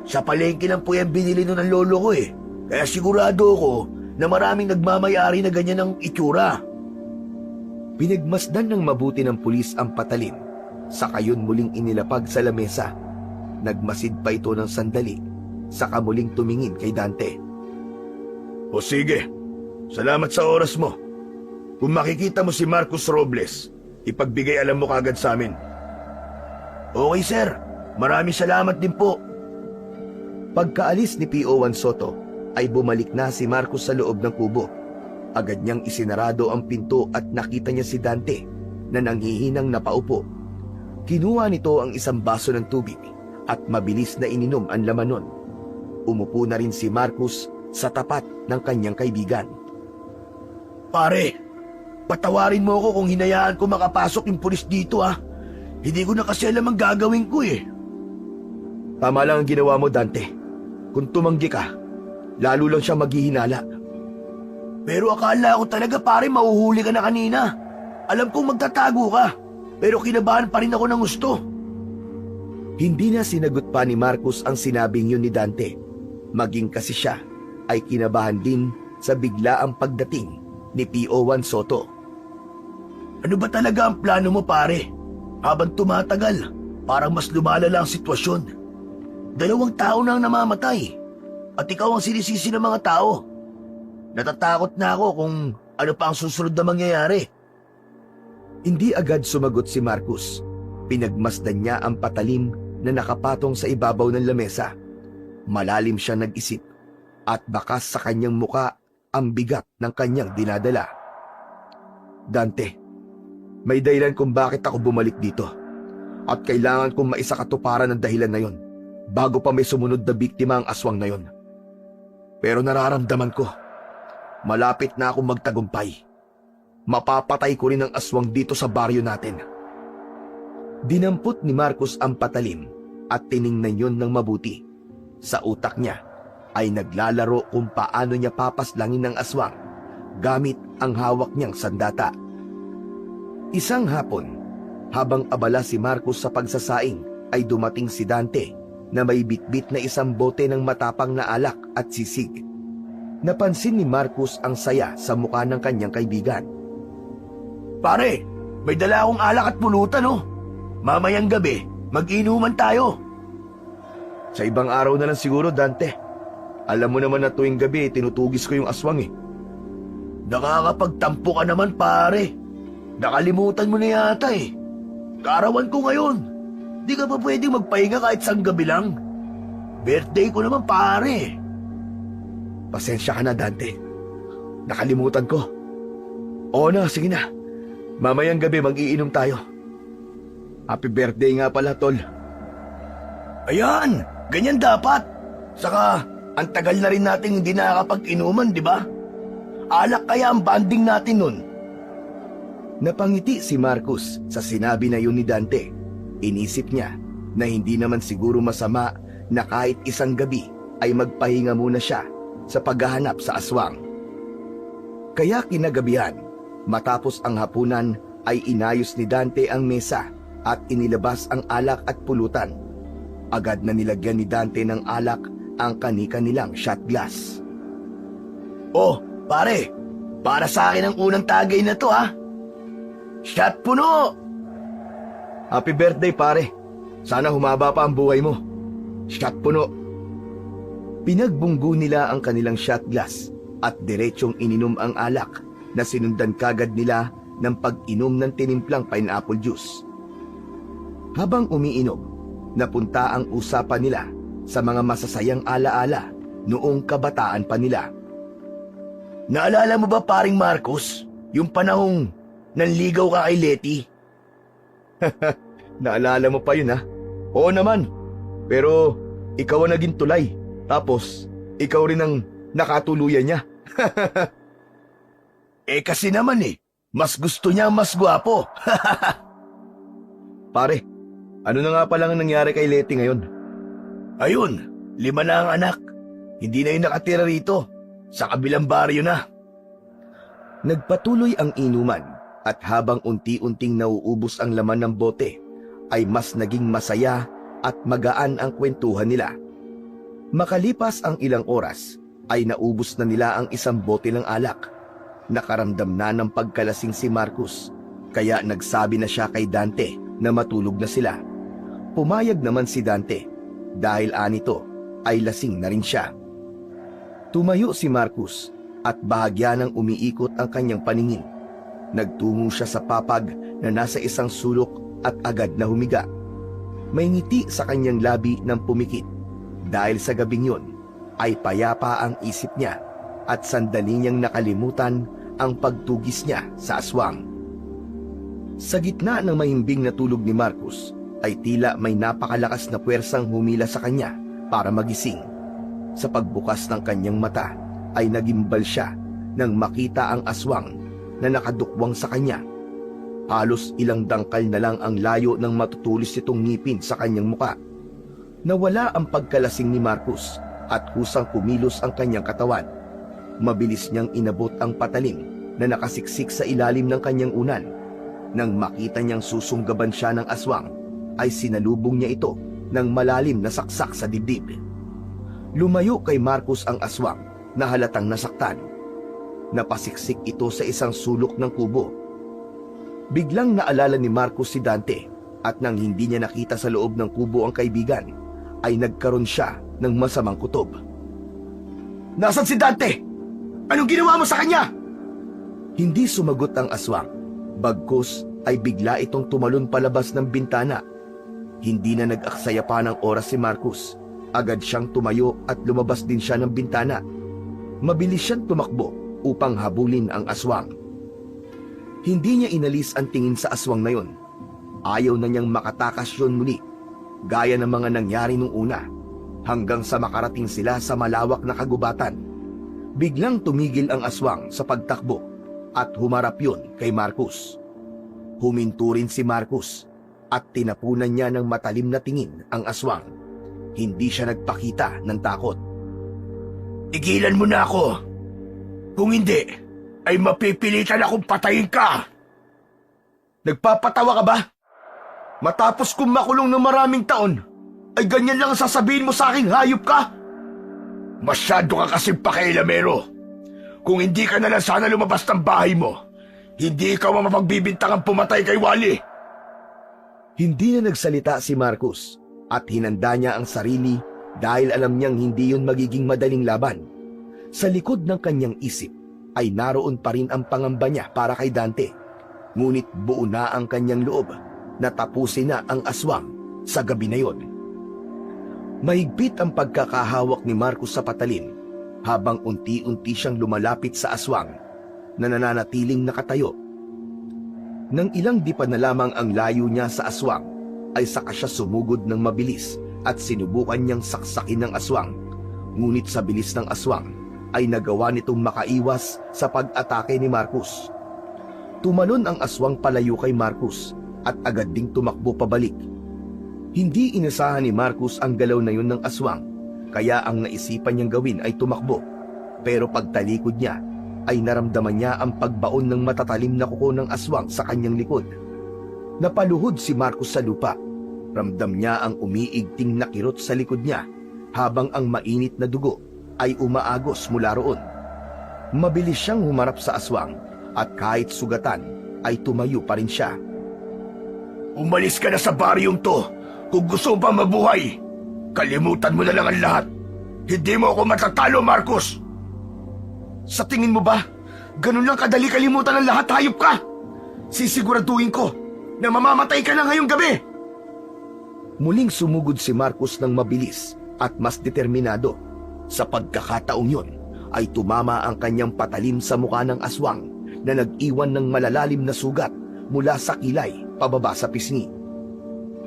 Sa palengke lang po yan binili nun ng lolo ko Kaya sigurado ko na maraming nagmamayari na ganyan ang itsura. Pinagmasdan ng mabuti ng pulis ang patalim, saka yun muling inilapag sa lamesa. Nagmasid pa ito ng sandali, saka muling tumingin kay Dante. O sige, salamat sa oras mo. Kung makikita mo si Marcos Robles, ipagbigay alam mo kagad sa amin. Okay, sir. Maraming salamat din po. Pagkaalis ni PO1 Soto, ay bumalik na si Marcos sa loob ng kubo. Agad niyang isinarado ang pinto at nakita niya si Dante na nanghihinang napaupo. Kinuha nito ang isang baso ng tubig at mabilis na ininom ang laman nun. Umupo na rin si Marcos sa tapat ng kanyang kaibigan. Pare, patawarin mo ako kung hinayaan ko makapasok yung pulis dito Hindi ko na kasi alam ang gagawin ko Tama lang ang ginawa mo, Dante. Kung tumanggi ka, lalo lang siya maghihinala. Pero akala ko talaga, pare, mahuhuli ka na kanina. Alam kong magtatago ka, pero kinabahan pa rin ako ng gusto. Hindi na sinagot pa ni Marcos ang sinabing yun ni Dante. Maging kasi siya ay kinabahan din sa biglaang pagdating ni PO1 Soto. Ano ba talaga ang plano mo, pare? Habang tumatagal, parang mas lumalala ang sitwasyon. 2 tao na ang namamatay, at ikaw ang sinisisi ng mga tao. Natatakot na ako kung ano pa ang susunod na mangyayari. Hindi agad sumagot si Marcos. Pinagmasdan niya ang patalim na nakapatong sa ibabaw ng lamesa. Malalim siya nag-isip at bakas sa kanyang muka ang bigat ng kanyang dinadala. Dante, may dahilan kung bakit ako bumalik dito. At kailangan kong maisakatuparan ng dahilan na yon bago pa may sumunod na biktima ang aswang na yon. Pero nararamdaman ko, malapit na akong magtagumpay. Mapapatay ko rin ang aswang dito sa baryo natin. Dinampot ni Marcos ang patalim at tiningnan yon ng mabuti. Sa utak niya ay naglalaro kung paano niya papaslangin ang aswang gamit ang hawak niyang sandata. Isang hapon, habang abala si Marcos sa pagsasaing, ay dumating si Dante na may bitbit na isang bote ng matapang na alak at sisig. Napansin ni Marcos ang saya sa mukha ng kanyang kaibigan. Pare, may dala akong alak at pulutan Mamayang gabi, mag-inuman tayo. Sa ibang araw na lang siguro, Dante. Alam mo naman na tuwing gabi tinutugis ko yung aswang Nakakapagtampo ka naman, pare. Nakalimutan mo na yata Kaarawan ko ngayon. Di ka pa pwedeng magpahinga kahit sang gabi lang. Birthday ko naman, pare. Pasensya ka na, Dante. Nakalimutan ko. Oo na, sige na. Mamayang gabi mag-iinom tayo. Happy birthday nga pala, tol. Ayan, ganyan dapat. Saka, ang tagal na rin nating hindi nakakapag-inuman, di ba? Alak kaya ang banding natin nun. Napangiti si Marcos sa sinabi na yun ni Dante. Inisip niya na hindi naman siguro masama na kahit isang gabi ay magpahinga muna siya sa paghahanap sa aswang. Kaya kinagabihan, matapos ang hapunan ay inayos ni Dante ang mesa at inilabas ang alak at pulutan. Agad na nilagyan ni Dante ng alak ang kani-kanilang shot glass. Oh, pare, para sa akin ang unang tagay na to Shot puno! Happy birthday, pare. Sana humaba pa ang buhay mo. Shot puno. Pinagbunggo nila ang kanilang shot glass at diretsong ininom ang alak na sinundan kagad nila ng pag-inom ng tinimplang pineapple juice. Habang umiinom, napunta ang usapan nila sa mga masasayang alaala noong kabataan pa nila. Naalala mo ba, paring Marcos, yung panahong nanligaw ka kay Letty? Naalala mo pa yun, ha? Oo naman. Pero ikaw ang naging tulay. Tapos ikaw rin ang nakatuluyan niya. Kasi naman mas gusto niya mas gwapo. Pare, ano na nga palang nangyari kay Letty ngayon? Ayun, 5 na ang anak. Hindi na yung nakatira rito. Sa kabilang baryo na. Nagpatuloy ang inuman at habang unti-unting nauubos ang laman ng bote, ay mas naging masaya at magaan ang kwentuhan nila. Makalipas ang ilang oras, ay naubos na nila ang 1 bote ng alak. Nakaramdam na ng pagkalasing si Marcos, kaya nagsabi na siya kay Dante na matulog na sila. Pumayag naman si Dante dahil anito ay lasing na rin siya. Tumayo si Marcos at bahagya nang umiikot ang kanyang paningin. Nagtungo siya sa papag na nasa isang sulok at agad na humiga. May ngiti sa kanyang labi ng pumikit dahil sa gabing yun ay payapa ang isip niya at sandali niyang nakalimutan ang pagtugis niya sa aswang. Sa gitna ng mahimbing na tulog ni Marcos ay tila may napakalakas na puwersang humila sa kanya para magising. Sa pagbukas ng kanyang mata ay nagimbal siya nang makita ang aswang na nakadukwang sa kanya. Halos ilang dangkal na lang ang layo ng matutulis nitong ngipin sa kanyang muka. Nawala ang pagkalasing ni Marcos at kusang kumilos ang kanyang katawan. Mabilis niyang inabot ang patalim na nakasiksik sa ilalim ng kanyang unan. Nang makita niyang susunggaban siya ng aswang, ay sinalubong niya ito ng malalim na saksak sa dibdib. Lumayo kay Marcos ang aswang na halatang nasaktan. Napasiksik ito sa isang sulok ng kubo. Biglang naalala ni Marcos si Dante at nang hindi niya nakita sa loob ng kubo ang kaibigan, ay nagkaroon siya ng masamang kutob. Nasaan si Dante? Anong ginawa mo sa kanya? Hindi sumagot ang aswang. Bagkus ay bigla itong tumalon palabas ng bintana. Hindi na nag-aksaya pa ng oras si Marcos. Agad siyang tumayo at lumabas din siya ng bintana. Mabilis siyang tumakbo upang habulin ang aswang. Hindi niya inalis ang tingin sa aswang na yon. Ayaw na niyang makatakas yun muli, gaya ng mga nangyari nung una, hanggang sa makarating sila sa malawak na kagubatan. Biglang tumigil ang aswang sa pagtakbo at humarap yun kay Marcos. Huminto rin si Marcos at tinapunan niya ng matalim na tingin ang aswang. Hindi siya nagpakita ng takot. Igilan mo na ako. Kung hindi, ay mapipilitan akong patayin ka. Nagpapatawa ka ba? Matapos kong makulong ng maraming taon, ay ganyan lang ang sasabihin mo sa akin, hayop ka? Masyado ka kasing pakailamero. Kung hindi ka na lang sana lumabas ng bahay mo, hindi ikaw ang mapagbibintangang pumatay kay Wally. Hindi na nagsalita si Marcos at hinanda niya ang sarili dahil alam niyang hindi yun magiging madaling laban. Sa likod ng kanyang isip ay naroon pa rin ang pangamba niya para kay Dante. Ngunit buo na ang kanyang loob na tapusin na ang aswang sa gabi na yon. Mahigpit ang pagkakahawak ni Marcos sa patalim habang unti-unti siyang lumalapit sa aswang na nananatiling nakatayo. Nang ilang dipa na lamang ang layo niya sa aswang, ay saka siya sumugod ng mabilis at sinubukan niyang saksakin ng aswang. Ngunit sa bilis ng aswang ay nagawa nitong makaiwas sa pag-atake ni Marcos. Tumalon ang aswang palayo kay Marcos at agad ding tumakbo pabalik. Hindi inasahan ni Marcos ang galaw na yun ng aswang, kaya ang naisipan niyang gawin ay tumakbo. Pero pagtalikod niya ay naramdaman niya ang pagbaon ng matatalim na kuko ng aswang sa kanyang likod. Napaluhod si Marcos sa lupa. Ramdam niya ang umiigting na kirot sa likod niya habang ang mainit na dugo ay umaagos mula roon. Mabilis siyang humarap sa aswang at kahit sugatan ay tumayo pa rin siya. Umalis ka na sa baryong to kung gusto mo pa mabuhay. Kalimutan mo na lang ang lahat. Hindi mo ako matatalo, Marcos. Sa tingin mo ba, ganun lang kadali kalimutan ang lahat, hayop ka? Sisiguraduhin ko na mamamatay ka na ngayong gabi. Muling sumugod si Marcos ng mabilis at mas determinado. Sa pagkakataong yun, ay tumama ang kanyang patalim sa mukha ng aswang na nag-iwan ng malalalim na sugat mula sa kilay pababa sa pisngi.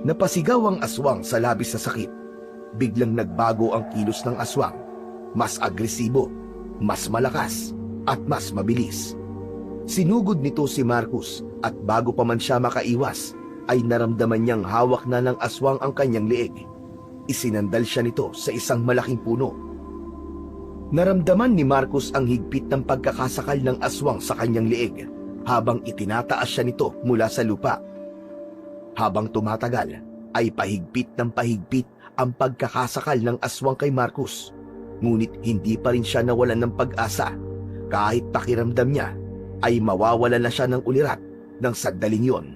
Napasigaw ang aswang sa labis na sakit. Biglang nagbago ang kilos ng aswang. Mas agresibo, mas malakas, at mas mabilis. Sinugod nito si Marcos at bago pa man siya makaiwas, ay naramdaman niyang hawak na ng aswang ang kanyang leeg. Isinandal siya nito sa isang malaking puno. Naramdaman ni Marcos ang higpit ng pagkakasakal ng aswang sa kanyang leeg habang itinataas siya nito mula sa lupa. Habang tumatagal, ay pahigpit ng pahigpit ang pagkakasakal ng aswang kay Marcos. Ngunit hindi pa rin siya nawalan ng pag-asa. Kahit pakiramdam niya, ay mawawala na siya ng ulirat ng sandaling yon.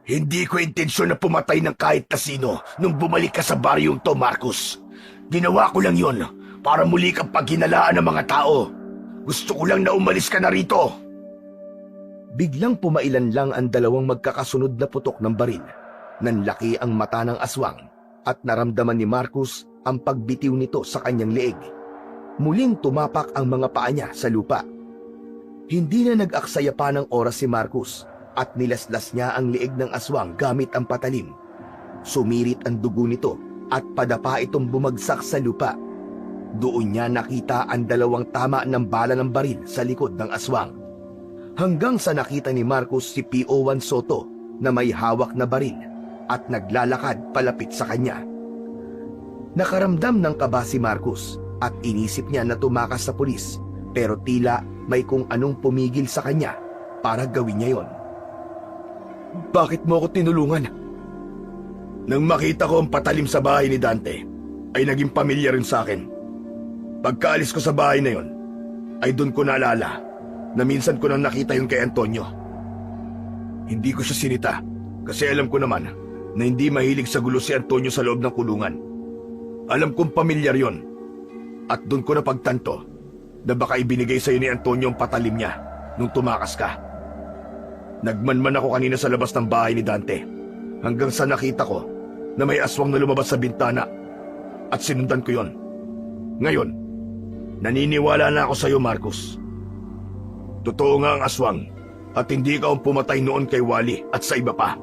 Hindi ko intensyon na pumatay ng kahit na sino nung bumalik ka sa baryong to, Marcos. Ginawa ko lang yon para muli kang paghinalaan ng mga tao. Gusto ko lang na umalis ka na rito. Biglang pumailan lang ang dalawang magkakasunod na putok ng baril. Nanlaki ang mata ng aswang at naramdaman ni Marcos ang pagbitiw nito sa kanyang leeg. Muling tumapak ang mga paa niya sa lupa. Hindi na nag-aksaya pa ng oras si Marcos at nilaslas niya ang leeg ng aswang gamit ang patalim. Sumirit ang dugo nito at padapa itong bumagsak sa lupa. Doon niya nakita ang dalawang tama ng bala ng baril sa likod ng aswang. Hanggang sa nakita ni Marcos si PO1 Soto na may hawak na baril at naglalakad palapit sa kanya. Nakaramdam ng kaba si Marcos at inisip niya na tumakas sa pulis, pero tila may kung anong pumigil sa kanya para gawin niya yon. Bakit mo ako tinulungan? Nang makita ko ang patalim sa bahay ni Dante, ay naging pamilya rin sa akin. Pagkaalis ko sa bahay na yon, ay doon ko naalala na minsan ko nang nakita yun kay Antonio. Hindi ko siya sinita kasi alam ko naman na hindi mahilig sa gulo si Antonio sa loob ng kulungan. Alam kong pamilyar yon at doon ko napagtanto na baka ibinigay sa iyo ni Antonio ang patalim niya nung tumakas ka. Nagmanman ako kanina sa labas ng bahay ni Dante hanggang sa nakita ko na may aswang na lumabas sa bintana at sinundan ko yon. Ngayon, naniniwala na ako sa iyo, Marcos. Totoo nga ang aswang at hindi ka ang pumatay noon kay Wally at sa iba pa.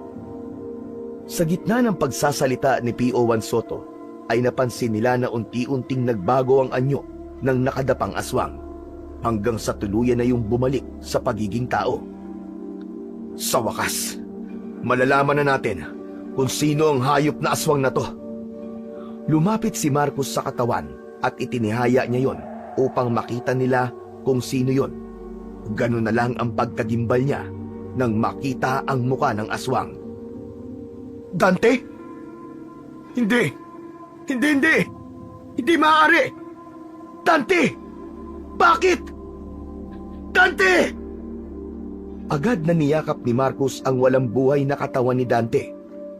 Sa gitna ng pagsasalita ni PO1 Soto, ay napansin nila na unti-unting nagbago ang anyo ng nakadapang aswang hanggang sa tuluyan na yung bumalik sa pagiging tao. Sa wakas, malalaman na natin kung sino ang hayop na aswang na to. Lumapit si Marcos sa katawan at itinihaya niya yon upang makita nila kung sino yon. Ganun na lang ang pagkagimbal niya nang makita ang muka ng aswang. Dante? Hindi! Hindi maaari! Dante! Bakit? Dante! Agad na niyakap ni Marcos ang walang buhay na katawan ni Dante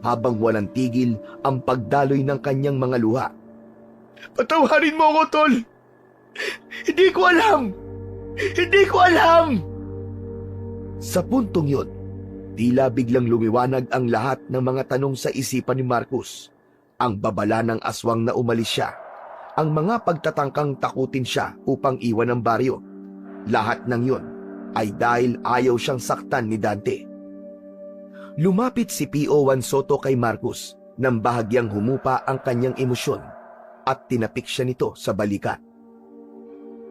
habang walang tigil ang pagdaloy ng kanyang mga luha. Patawarin mo ako, Tol! Hindi ko alam! Hindi ko alam! Sa puntong yun, tila biglang lumiwanag ang lahat ng mga tanong sa isipan ni Marcos. Ang babala ng aswang na umalis siya, ang mga pagtatangkang takutin siya upang iwan ang baryo. Lahat ng yun ay dahil ayaw siyang saktan ni Dante. Lumapit si PO1 Soto kay Marcos nang bahagyang humupa ang kanyang emosyon at tinapik siya nito sa balikat.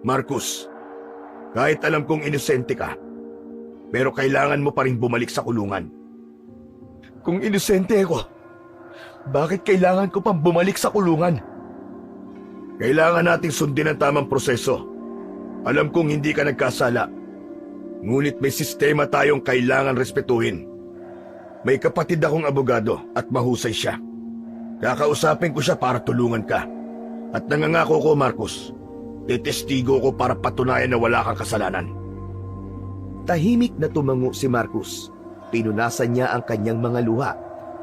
Marcos, kahit alam kong inosente ka, pero kailangan mo pa rin bumalik sa kulungan. Kung inosente ako, bakit kailangan ko pang bumalik sa kulungan? Kailangan nating sundin ang tamang proseso. Alam kong hindi ka nagkasala, ngunit may sistema tayong kailangan respetuhin. May kapatid akong abogado at mahusay siya. Kakausapin ko siya para tulungan ka. At nangangako ko, Marcos, titestigo ko para patunayan na wala kang kasalanan. Tahimik na tumango si Marcos. Pinunasan niya ang kanyang mga luha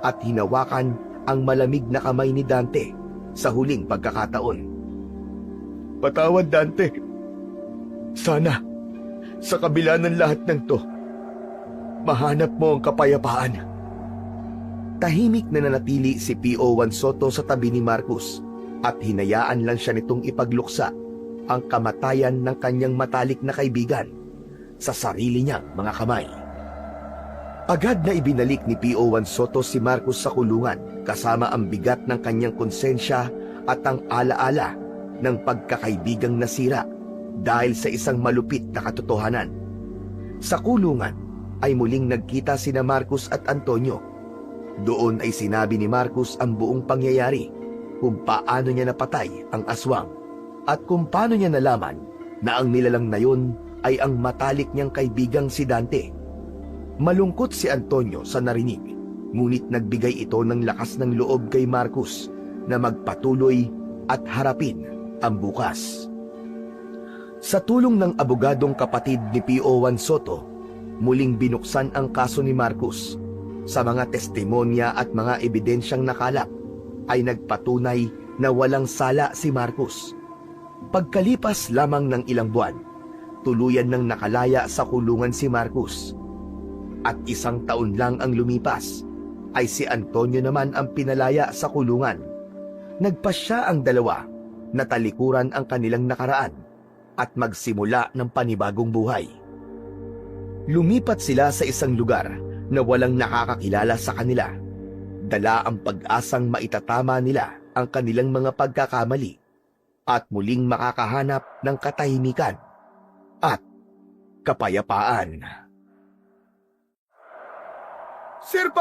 at hinawakan ang malamig na kamay ni Dante sa huling pagkakataon. Patawad, Dante. Sana, sa kabila ng lahat ng to, mahanap mo ang kapayapaan. Tahimik na nanatili si P.O. Juan Soto sa tabi ni Marcos at hinayaan lang siya nitong ipagluksa ang kamatayan ng kanyang matalik na kaibigan sa sarili niyang mga kamay. Agad na ibinalik ni P.O. Juan Soto si Marcos sa kulungan kasama ang bigat ng kanyang konsensya at ang alaala ng pagkakaibigang nasira dahil sa isang malupit na katotohanan. Sa kulungan ay muling nagkita sina Marcos at Antonio. Doon ay sinabi ni Marcos ang buong pangyayari, kung paano niya napatay ang aswang at kung paano niya nalaman na ang nilalang na yun ay ang matalik niyang kaibigang si Dante. Malungkot si Antonio sa narinig, ngunit nagbigay ito ng lakas ng loob kay Marcos na magpatuloy at harapin ang bukas. Sa tulong ng abogadong kapatid ni P.O. Juan Soto, muling binuksan ang kaso ni Marcos. Sa mga testimonya at mga ebidensyang nakalap, ay nagpatunay na walang sala si Marcos. Pagkalipas lamang ng ilang buwan, tuluyan nang nakalaya sa kulungan si Marcos. At 1 taon lang ang lumipas, ay si Antonio naman ang pinalaya sa kulungan. Nagpasya ang dalawa na talikuran ang kanilang nakaraan at magsimula ng panibagong buhay. Lumipat sila sa isang lugar na walang nakakakilala sa kanila. Dala ang pag-asang maitatama nila ang kanilang mga pagkakamali at muling makakahanap ng katahimikan at kapayapaan. Sir